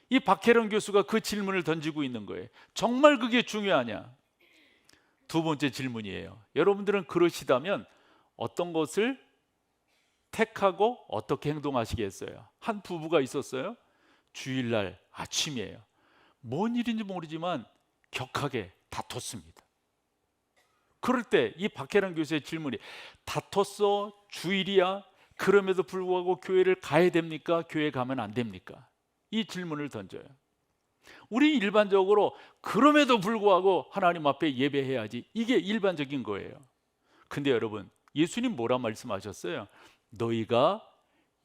이 박혜령 교수가 그 질문을 던지고 있는 거예요. 정말 그게 중요하냐? 두 번째 질문이에요. 여러분들은 그러시다면 어떤 것을 택하고 어떻게 행동하시겠어요? 한 부부가 있었어요. 주일날 아침이에요. 뭔 일인지 모르지만 격하게 다퉜습니다. 그럴 때 이 박혜랑 교수의 질문이, 다퉜어? 주일이야? 그럼에도 불구하고 교회를 가야 됩니까? 교회 가면 안 됩니까? 이 질문을 던져요. 우리 일반적으로 그럼에도 불구하고 하나님 앞에 예배해야지, 이게 일반적인 거예요. 근데 여러분, 예수님 뭐라 말씀하셨어요? 너희가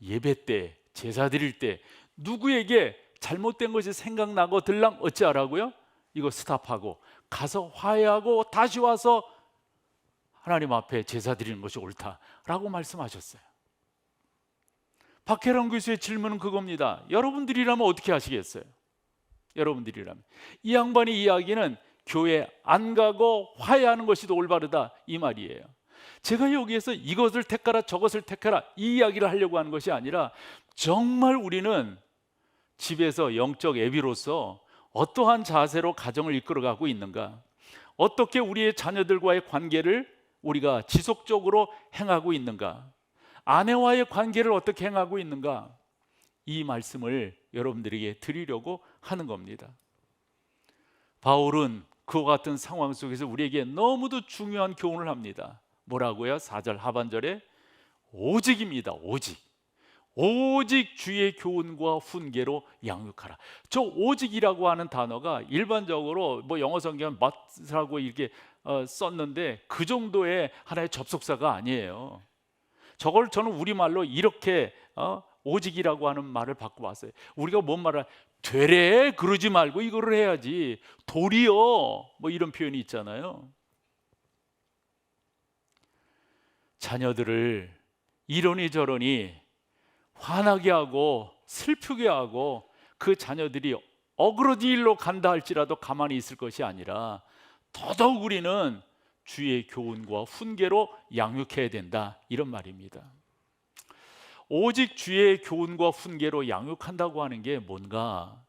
예배 때, 제사 드릴 때 누구에게 잘못된 것이 생각나고 들랑 어찌하라고요? 이거 스탑하고 가서 화해하고 다시 와서 하나님 앞에 제사 드리는 것이 옳다라고 말씀하셨어요. 박혜랑 교수의 질문은 그겁니다. 여러분들이라면 어떻게 하시겠어요? 여러분들이라면. 이 양반의 이야기는 교회 안 가고 화해하는 것이 더 올바르다, 이 말이에요. 제가 여기에서 이것을 택하라 저것을 택하라 이 이야기를 하려고 하는 것이 아니라, 정말 우리는 집에서 영적 애비로서 어떠한 자세로 가정을 이끌어가고 있는가, 어떻게 우리의 자녀들과의 관계를 우리가 지속적으로 행하고 있는가, 아내와의 관계를 어떻게 행하고 있는가, 이 말씀을 여러분들에게 드리려고 하는 겁니다. 바울은 그와 같은 상황 속에서 우리에게 너무도 중요한 교훈을 합니다. 뭐라고요? 4절 하반절에 오직입니다. 오직 주의 교훈과 훈계로 양육하라. 저 오직이라고 하는 단어가 일반적으로 뭐 영어 성경은 must라고 이렇게 썼는데 그 정도의 하나의 접속사가 아니에요. 저걸 저는 우리말로 이렇게 오직이라고 하는 말을 바꿔봤어요. 우리가 뭔 말을 되래 그러지 말고 이거를 해야지, 도리어 뭐 이런 표현이 있잖아요. 자녀들을 이러니 저러니 화나게 하고 슬프게 하고 그 자녀들이 어그러진 일로 간다 할지라도 가만히 있을 것이 아니라, 더더욱 우리는 주의 교훈과 훈계로 양육해야 된다, 이런 말입니다. 오직 주의 교훈과 훈계로 양육한다고 하는 게 뭔가,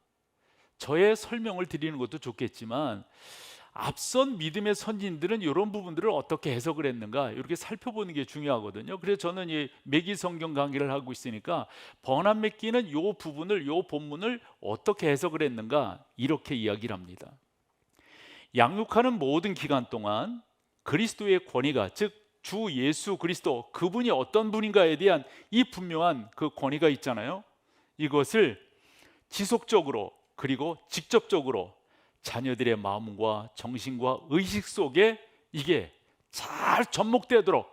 저의 설명을 드리는 것도 좋겠지만 앞선 믿음의 선진들은 이런 부분들을 어떻게 해석을 했는가, 이렇게 살펴보는 게 중요하거든요. 그래서 저는 이 매기 성경 강의를 하고 있으니까 번안 맺기는 이 부분을, 이 본문을 어떻게 해석을 했는가, 이렇게 이야기를 합니다. 양육하는 모든 기간 동안 그리스도의 권위가, 즉 주 예수 그리스도, 그분이 어떤 분인가에 대한 이 분명한 그 권위가 있잖아요. 이것을 지속적으로 그리고 직접적으로 자녀들의 마음과 정신과 의식 속에 이게 잘 접목되도록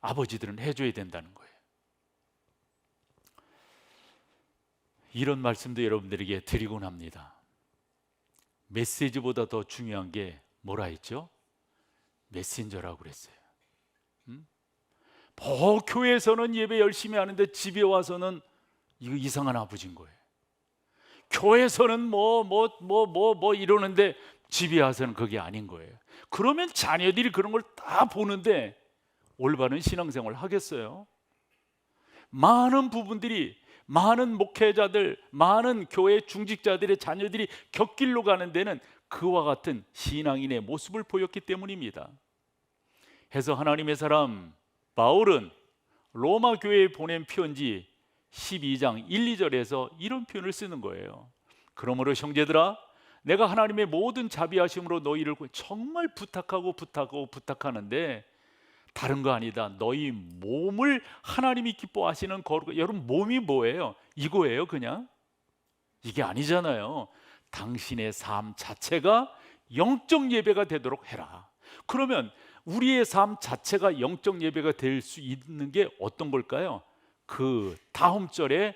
아버지들은 해줘야 된다는 거예요. 이런 말씀도 여러분들에게 드리곤 합니다. 메시지보다 더 중요한 게 뭐라 했죠? 메신저라고 그랬어요. 교회에서는 예배 열심히 하는데 집에 와서는 이거 이상한 아버지인 거예요. 교회에서는 뭐 이러는데 집에 와서는 그게 아닌 거예요. 그러면 자녀들이 그런 걸 다 보는데 올바른 신앙생활을 하겠어요? 많은 부분들이, 많은 목회자들, 많은 교회 중직자들의 자녀들이 곁길로 가는 데는 그와 같은 신앙인의 모습을 보였기 때문입니다. 해서 하나님의 사람 바울은 로마 교회에 보낸 편지 12장 1, 2절에서 이런 표현을 쓰는 거예요. 그러므로 형제들아, 내가 하나님의 모든 자비하심으로 너희를 정말 부탁하는데 다른 거 아니다. 너희 몸을 하나님이 기뻐하시는 거룩. 여러분, 몸이 뭐예요? 이거예요 그냥? 이게 아니잖아요. 당신의 삶 자체가 영적 예배가 되도록 해라. 그러면 우리의 삶 자체가 영적 예배가 될 수 있는 게 어떤 걸까요? 그 다음 절에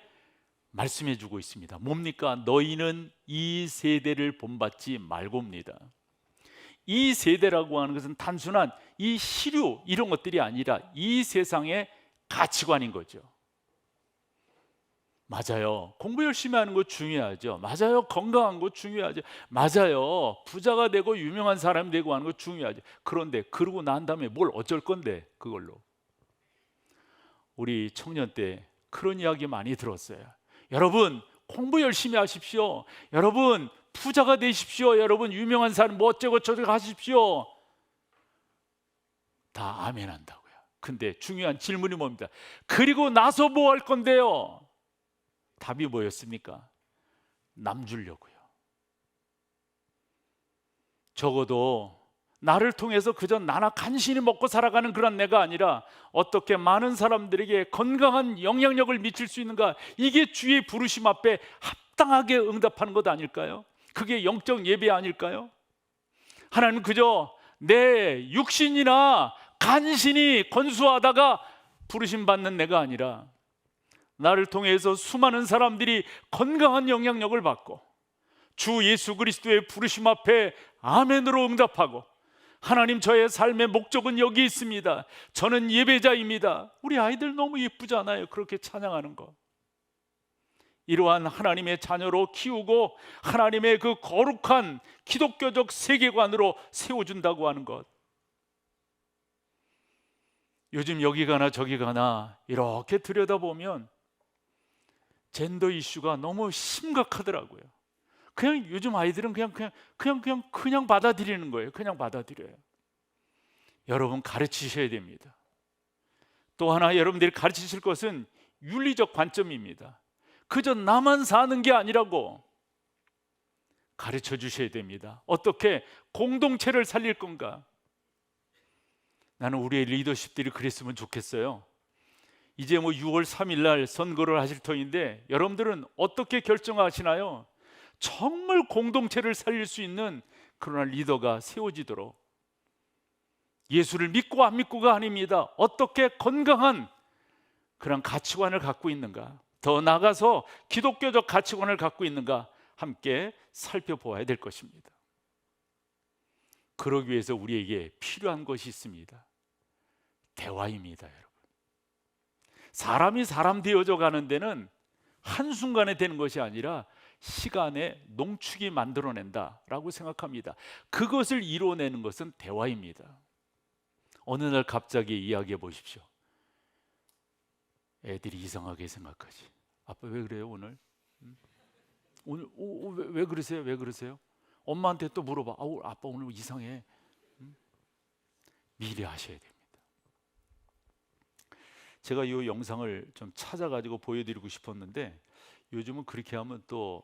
말씀해 주고 있습니다. 뭡니까? 너희는 이 세대를 본받지 말고입니다. 이 세대라고 하는 것은 단순한 이 시류 이런 것들이 아니라 이 세상의 가치관인 거죠. 맞아요. 공부 열심히 하는 거 중요하죠. 맞아요. 건강한 거 중요하죠. 맞아요. 부자가 되고 유명한 사람이 되고 하는 거 중요하죠. 그런데 그러고 난 다음에 뭘 어쩔 건데 그걸로. 우리 청년 때 그런 이야기 많이 들었어요. 여러분 공부 열심히 하십시오. 여러분 부자가 되십시오. 여러분 유명한 사람 뭐 어쩌고 저쩌고 하십시오. 다 아멘 한다고요. 근데 중요한 질문이 뭡니까? 그리고 나서 뭐 할 건데요? 답이 뭐였습니까? 남 주려고요. 적어도 나를 통해서 그저 나나 간신히 먹고 살아가는 그런 내가 아니라 어떻게 많은 사람들에게 건강한 영향력을 미칠 수 있는가, 이게 주의 부르심 앞에 합당하게 응답하는 것 아닐까요? 그게 영적 예배 아닐까요? 하나님은 그저 내 육신이나 간신히 건수하다가 부르심 받는 내가 아니라 나를 통해서 수많은 사람들이 건강한 영향력을 받고 주 예수 그리스도의 부르심 앞에 아멘으로 응답하고, 하나님 저의 삶의 목적은 여기 있습니다. 저는 예배자입니다. 우리 아이들 너무 예쁘잖아요. 그렇게 찬양하는 거. 이러한 하나님의 자녀로 키우고 하나님의 그 거룩한 기독교적 세계관으로 세워준다고 하는 것. 요즘 여기 가나 저기 가나 이렇게 들여다보면 젠더 이슈가 너무 심각하더라고요. 그냥 요즘 아이들은 그냥 받아들이는 거예요. 그냥 받아들여요. 여러분 가르치셔야 됩니다. 또 하나 여러분들이 가르치실 것은 윤리적 관점입니다. 그저 나만 사는 게 아니라고 가르쳐 주셔야 됩니다. 어떻게 공동체를 살릴 건가? 나는 우리의 리더십들이 그랬으면 좋겠어요. 이제 6월 3일 날 선거를 하실 터인데 여러분들은 어떻게 결정하시나요? 정말 공동체를 살릴 수 있는 그러나 리더가 세워지도록, 예수를 믿고 안 믿고가 아닙니다. 어떻게 건강한 그런 가치관을 갖고 있는가, 더 나아가서 기독교적 가치관을 갖고 있는가 함께 살펴보아야 될 것입니다. 그러기 위해서 우리에게 필요한 것이 있습니다. 대화입니다. 여러분, 사람이 사람 되어져 가는 데는 한순간에 되는 것이 아니라 시간의 농축이 만들어낸다라고 생각합니다. 그것을 이루어내는 것은 대화입니다. 어느 날 갑자기 이야기해 보십시오. 애들이 이상하게 생각하지. 아빠 왜 그래요 오늘? 오늘 왜 그러세요? 왜 그러세요? 엄마한테 또 물어봐. 아빠 오늘 이상해. 미리 하셔야 됩니다. 제가 이 영상을 좀 찾아가지고 보여드리고 싶었는데 요즘은 그렇게 하면 또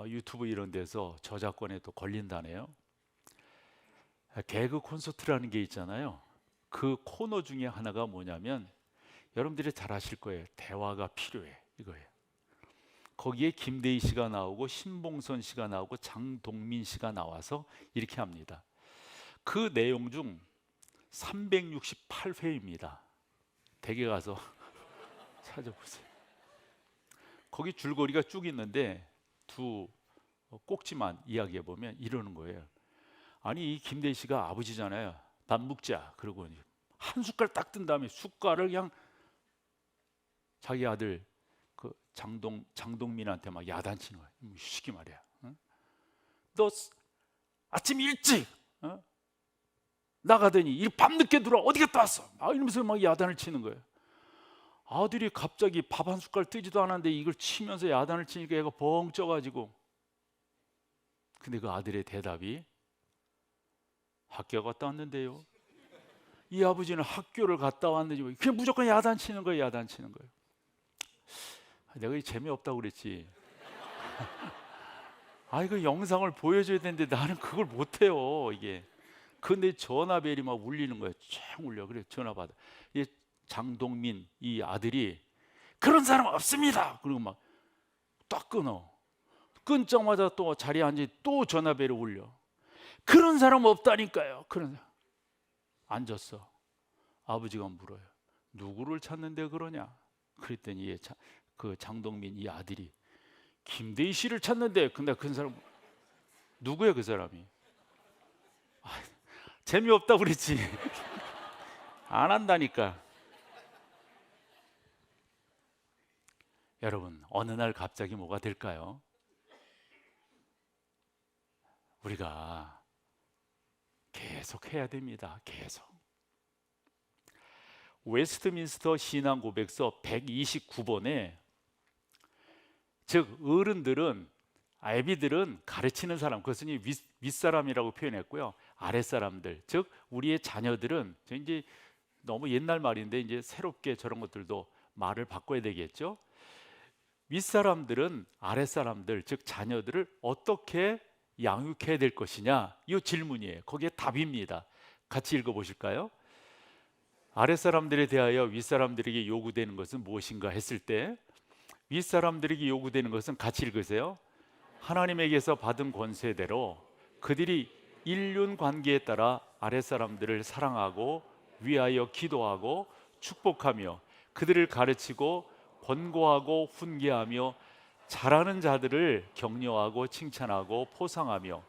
유튜브 이런 데서 저작권에 또 걸린다네요. 개그 콘서트라는 게 있잖아요. 그 코너 중에 하나가 뭐냐면 여러분들이 잘 아실 거예요. 대화가 필요해, 이거예요. 거기에 김대희 씨가 나오고 신봉선 씨가 나오고 장동민 씨가 나와서 이렇게 합니다. 그 내용 중 368회입니다. 댁에 가서 찾아보세요. 거기 줄거리가 쭉 있는데 두 꼭지만 이야기해 보면 이러는 거예요. 아니 이 김대희 씨가 아버지잖아요. 밥 먹자. 그러고 한 숟갈 딱 뜬 다음에 숟갈을 그냥 자기 아들 그 장동민한테 막 야단치는 거야. 쉽게 말이야. 너 아침 일찍 나가더니 밤늦게 들어와 어디 갔다 왔어? 이러면서 막 야단을 치는 거예요. 아들이 갑자기 밥 한 숟갈 뜨지도 않았는데 이걸 치면서 야단을 치니까 얘가 벙 쪄가지고, 근데 그 아들의 대답이 학교 갔다 왔는데요. 이 아버지는 학교를 갔다 왔는지 그냥 무조건 야단 치는 거예요. 야단 치는 거예요. 내가 재미없다고 그랬지. 이거 영상을 보여줘야 되는데 나는 그걸 못해요. 이게. 근데 전화벨이 막 울리는 거예요. 쫙 울려. 그래 전화 받아. 이 장동민 이 아들이 그런 사람 없습니다. 그리고 막 딱 끊어. 끊자마자 또 자리에 앉아 또 전화벨이 울려. 그런 사람 없다니까요. 그런 사람. 앉았어. 아버지가 물어요. 누구를 찾는데 그러냐? 그랬더니 그 장동민 이 아들이 김대희 씨를 찾는데, 근데 그 사람 누구야 그 사람이? 재미없다고 그랬지. 안 한다니까. 여러분, 어느 날 갑자기 뭐가 될까요? 우리가 계속 해야 됩니다. 계속. 웨스트민스터 신앙 고백서 129번에, 즉 어른들은, 아이들은 가르치는 사람, 그것은 윗사람이라고 표현했고요. 아랫사람들, 즉 우리의 자녀들은, 이제 너무 옛날 말인데 이제 새롭게 저런 것들도 말을 바꿔야 되겠죠. 윗사람들은 아랫사람들, 즉 자녀들을 어떻게 양육해야 될 것이냐, 이 질문이에요. 거기에 답입니다. 같이 읽어보실까요? 아랫사람들에 대하여 윗사람들에게 요구되는 것은 무엇인가 했을 때, 윗사람들에게 요구되는 것은, 같이 읽으세요. 하나님에게서 받은 권세대로 그들이 인륜 관계에 따라 아랫사람들을 사랑하고 위하여 기도하고 축복하며 그들을 가르치고 권고하고 훈계하며 잘하는 자들을 격려하고 칭찬하고 포상하며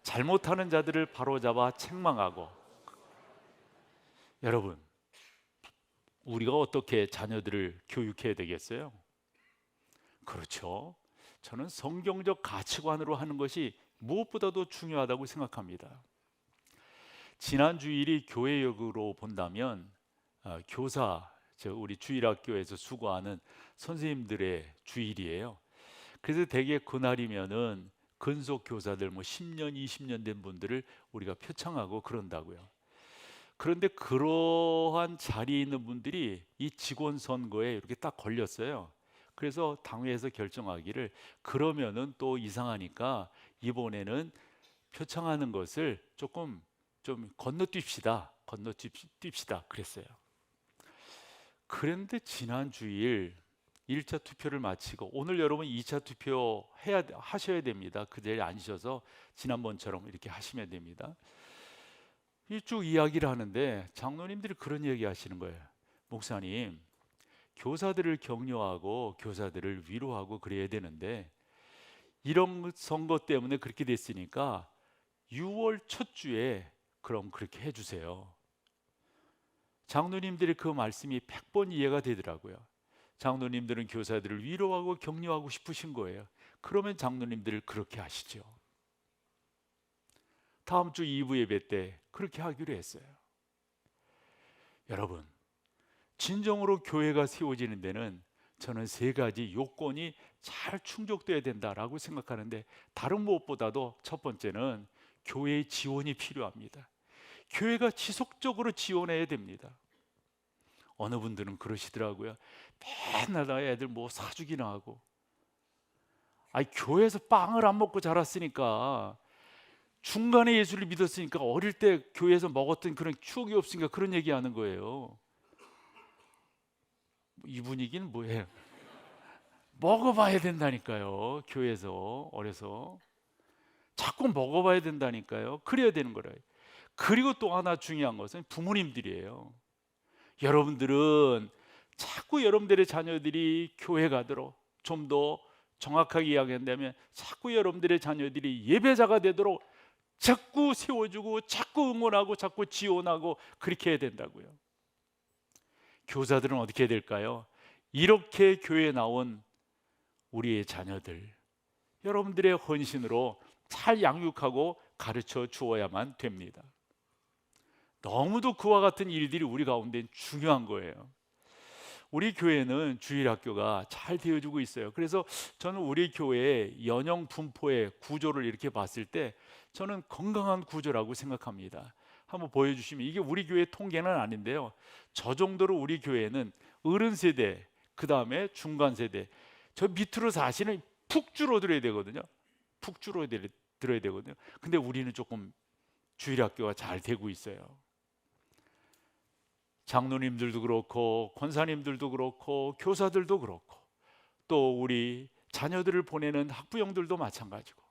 잘못하는 자들을 바로잡아 책망하고. 여러분, 우리가 어떻게 자녀들을 교육해야 되겠어요? 그렇죠. 저는 성경적 가치관으로 하는 것이 무엇보다도 중요하다고 생각합니다. 지난 주일이 교회역으로 본다면 교사, 우리 주일학교에서 수고하는 선생님들의 주일이에요. 그래서 대개 그날이면은 근속 교사들 10년, 20년 된 분들을 우리가 표창하고 그런다고요. 그런데 그러한 자리에 있는 분들이 이 직원 선거에 이렇게 딱 걸렸어요. 그래서 당회에서 결정하기를, 그러면은 또 이상하니까 이번에는 표창하는 것을 조금 좀 건너뛰읍시다 그랬어요. 그런데 지난 주일 1차 투표를 마치고, 오늘 여러분 2차 투표 하셔야 됩니다. 그 자리에 앉으셔서 지난번처럼 이렇게 하시면 됩니다. 쭉 이야기를 하는데 장로님들이 그런 얘기 하시는 거예요. 목사님, 교사들을 격려하고 교사들을 위로하고 그래야 되는데 이런 선거 때문에 그렇게 됐으니까 6월 첫 주에 그럼 그렇게 해주세요. 장로님들의 그 말씀이 100번 이해가 되더라고요. 장로님들은 교사들을 위로하고 격려하고 싶으신 거예요. 그러면 장로님들을 그렇게 하시죠. 다음 주 2부 예배 때 그렇게 하기로 했어요. 여러분, 진정으로 교회가 세워지는 데는 저는 3가지 요건이 잘 충족돼야 된다라고 생각하는데, 다른 무엇보다도 첫 번째는 교회의 지원이 필요합니다. 교회가 지속적으로 지원해야 됩니다. 어느 분들은 그러시더라고요. 맨날 나 애들 뭐 사주기나 하고, 교회에서 빵을 안 먹고 자랐으니까, 중간에 예수를 믿었으니까 어릴 때 교회에서 먹었던 그런 추억이 없으니까 그런 얘기하는 거예요. 이 분위기는 뭐예요? 먹어봐야 된다니까요. 교회에서 어려서 자꾸 먹어봐야 된다니까요. 그래야 되는 거래요. 그리고 또 하나 중요한 것은 부모님들이에요. 여러분들은 자꾸 여러분들의 자녀들이 교회 가도록, 좀 더 정확하게 이야기한다면 자꾸 여러분들의 자녀들이 예배자가 되도록 자꾸 세워주고 자꾸 응원하고 자꾸 지원하고 그렇게 해야 된다고요. 교사들은 어떻게 해야 될까요? 이렇게 교회에 나온 우리의 자녀들, 여러분들의 헌신으로 잘 양육하고 가르쳐 주어야만 됩니다. 너무도 그와 같은 일들이 우리 가운데 중요한 거예요. 우리 교회는 주일학교가 잘 되어주고 있어요. 그래서 저는 우리 교회의 연령 분포의 구조를 이렇게 봤을 때 저는 건강한 구조라고 생각합니다. 한번 보여주시면, 이게 우리 교회 통계는 아닌데요, 저 정도로 우리 교회는 어른 세대, 그 다음에 중간 세대, 저 밑으로 사시는 푹 줄어들어야 되거든요. 푹 줄어들어야 되거든요. 근데 우리는 조금 주일학교가 잘 되고 있어요. 장로님들도 그렇고 권사님들도 그렇고 교사들도 그렇고 또 우리 자녀들을 보내는 학부형들도 마찬가지고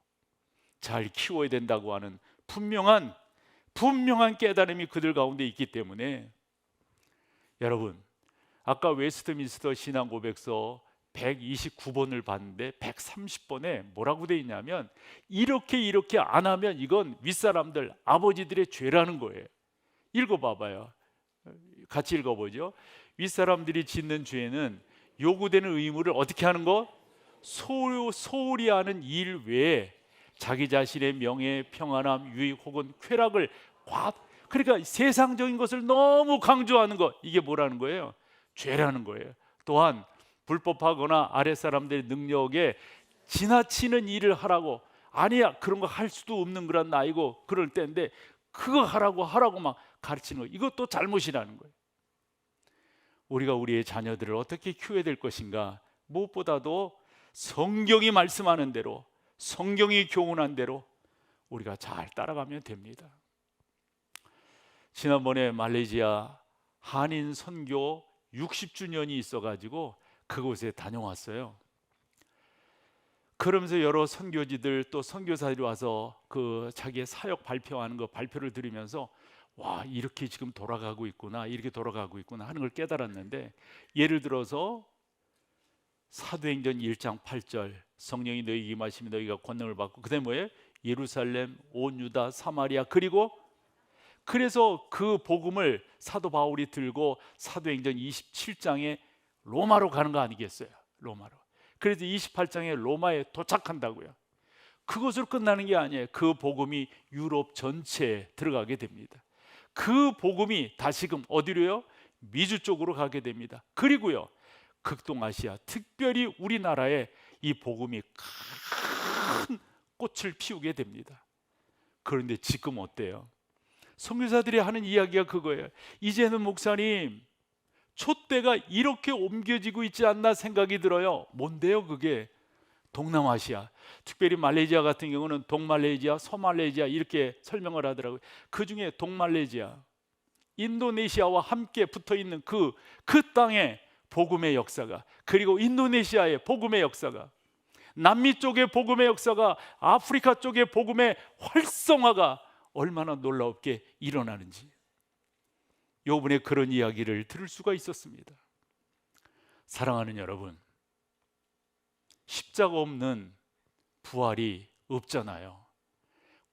잘 키워야 된다고 하는 분명한 깨달음이 그들 가운데 있기 때문에, 여러분, 아까 웨스트민스터 신앙 고백서 129번을 봤는데 130번에 뭐라고 돼 있냐면, 이렇게 안 하면 이건 윗사람들, 아버지들의 죄라는 거예요. 읽어봐봐요. 같이 읽어보죠. 윗사람들이 짓는 죄는 요구되는 의무를 어떻게 하는 거? 소홀히 하는 일 외에 자기 자신의 명예, 평안함, 유익 혹은 쾌락을 그러니까 세상적인 것을 너무 강조하는 것, 이게 뭐라는 거예요? 죄라는 거예요. 또한 불법하거나 아랫사람들의 능력에 지나치는 일을 하라고, 아니야 그런 거 할 수도 없는 그런 나이고 그럴 때인데 그거 하라고 막 가르치는 거, 이것도 잘못이라는 거예요. 우리가 우리의 자녀들을 어떻게 키워야 될 것인가, 무엇보다도 성경이 말씀하는 대로, 성경이 교훈한 대로 우리가 잘 따라가면 됩니다. 지난번에 말레이시아 한인 선교 60주년이 있어가지고 그곳에 다녀왔어요. 그러면서 여러 선교지들 또 선교사들이 와서 그 자기의 사역 발표하는 거 발표를 들으면서 와, 이렇게 지금 돌아가고 있구나, 이렇게 돌아가고 있구나 하는 걸 깨달았는데, 예를 들어서 사도행전 1장 8절 성령이 너희에게 임하시면 너희가 권능을 받고, 그다음에 뭐예요? 예루살렘, 온 유다, 사마리아, 그래서 그 복음을 사도 바울이 들고 사도행전 27장에 로마로 가는 거 아니겠어요? 로마로. 그래서 28장에 로마에 도착한다고요. 그것으로 끝나는 게 아니에요. 그 복음이 유럽 전체에 들어가게 됩니다. 그 복음이 다시금 어디로요? 미주 쪽으로 가게 됩니다. 그리고요, 극동아시아, 특별히 우리나라에 이 복음이 큰 꽃을 피우게 됩니다. 그런데 지금 어때요? 선교사들이 하는 이야기가 그거예요. 이제는 목사님, 촛대가 이렇게 옮겨지고 있지 않나 생각이 들어요. 뭔데요 그게? 동남아시아, 특별히 말레이시아 같은 경우는 동말레이시아, 서말레이시아 이렇게 설명을 하더라고요. 그 중에 동말레이시아, 인도네시아와 함께 붙어있는 그 땅에 복음의 역사가, 그리고 인도네시아의 복음의 역사가, 남미 쪽의 복음의 역사가, 아프리카 쪽의 복음의 활성화가 얼마나 놀랍게 일어나는지, 요번에 그런 이야기를 들을 수가 있었습니다. 사랑하는 여러분, 십자가 없는 부활이 없잖아요.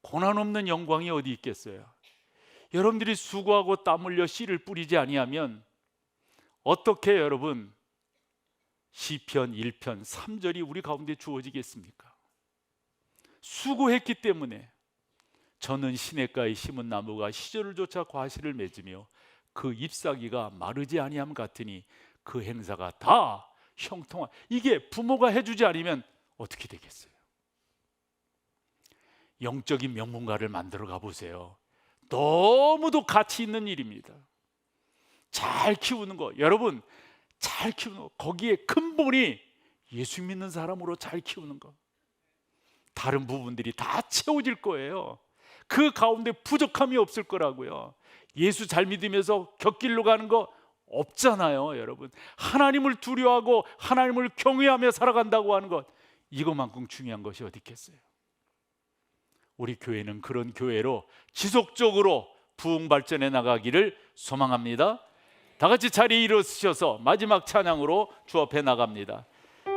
고난 없는 영광이 어디 있겠어요? 여러분들이 수고하고 땀 흘려 씨를 뿌리지 아니하면 어떻게 여러분 시편 1편 3절이 우리 가운데 주어지겠습니까? 수고했기 때문에 저는 시냇가에 심은 나무가 시절을 쫓아 과실을 맺으며 그 잎사귀가 마르지 아니함 같으니 그 행사가 다 형통한, 이게 부모가 해주지 않으면 어떻게 되겠어요? 영적인 명문가를 만들어 가보세요. 너무도 가치 있는 일입니다. 잘 키우는 거, 여러분 잘 키우는 거, 거기에 근본이 예수 믿는 사람으로 잘 키우는 거, 다른 부분들이 다 채워질 거예요. 그 가운데 부족함이 없을 거라고요. 예수 잘 믿으면서 곁길로 가는 거 없잖아요. 여러분, 하나님을 두려워하고 하나님을 경외하며 살아간다고 하는 것, 이것만큼 중요한 것이 어디 있겠어요? 우리 교회는 그런 교회로 지속적으로 부흥 발전해 나가기를 소망합니다. 다 같이 자리에 일어서셔서 마지막 찬양으로 주 앞에 나갑니다.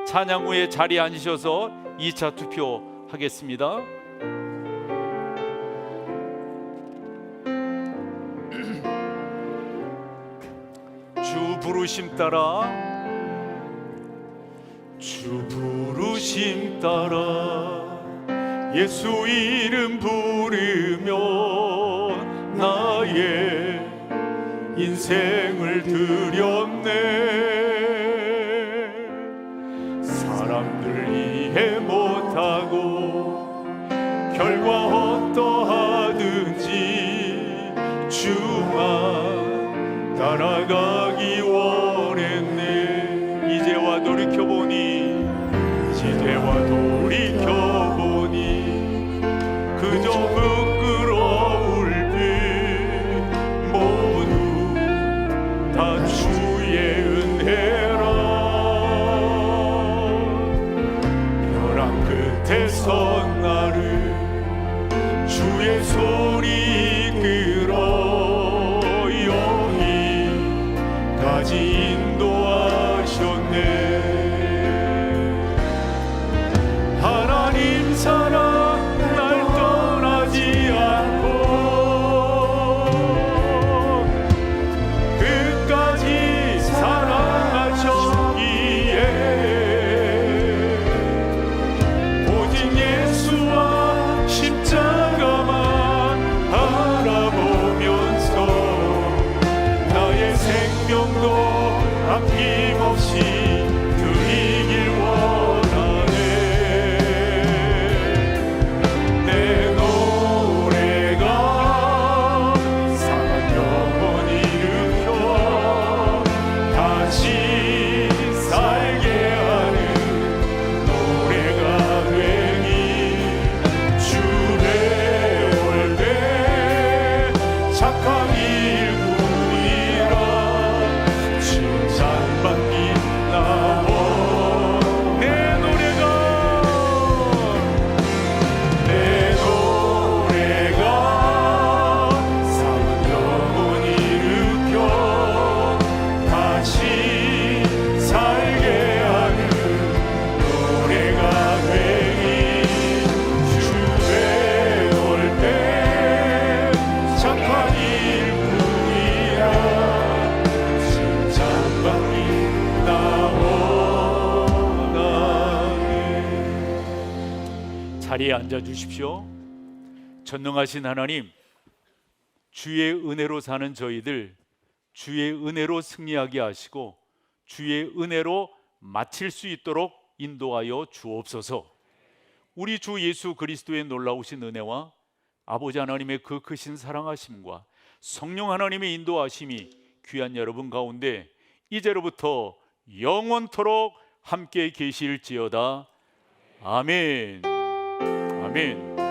찬양 후에 자리에 앉으셔서 2차 투표하겠습니다. 주 부르심 따라, 주 부르심 따라 예수 이름 부르며 나의 인생을 드렸네. 사람들 이해 못하고 결과 어떠하든지 주만 따라가기 원했네. 이제와 돌이켜보니 그저 부끄러울 뿐 모두 다 주의 은혜라. 벼랑 끝에 선 나를 주의 손이 이끌어 여기까지 인도하셨네. 하나님 사랑 끝까지 사랑하셨기 아낌없이 드리길 원하네. 내 노래가 상한 영혼 일으켜 다시 살게 하는 노래가 되니 주에 올 때 착한 일꾼이라 칭찬받기 나오. 내 노래가 상한 영혼 일으켜 다시 살게 하는 노래가 되니 주에 올 때 착한 일뿐이라 칭찬받기 나오나니. 자리에 앉아 주십시오. 전능하신 하나님, 주의 은혜로 사는 저희들 주의 은혜로 승리하게 하시고 주의 은혜로 마칠 수 있도록 인도하여 주옵소서. 우리 주 예수 그리스도의 놀라우신 은혜와 아버지 하나님의 그 크신 사랑하심과 성령 하나님의 인도하심이 귀한 여러분 가운데 이제로부터 영원토록 함께 계실지어다. 아멘. 아멘.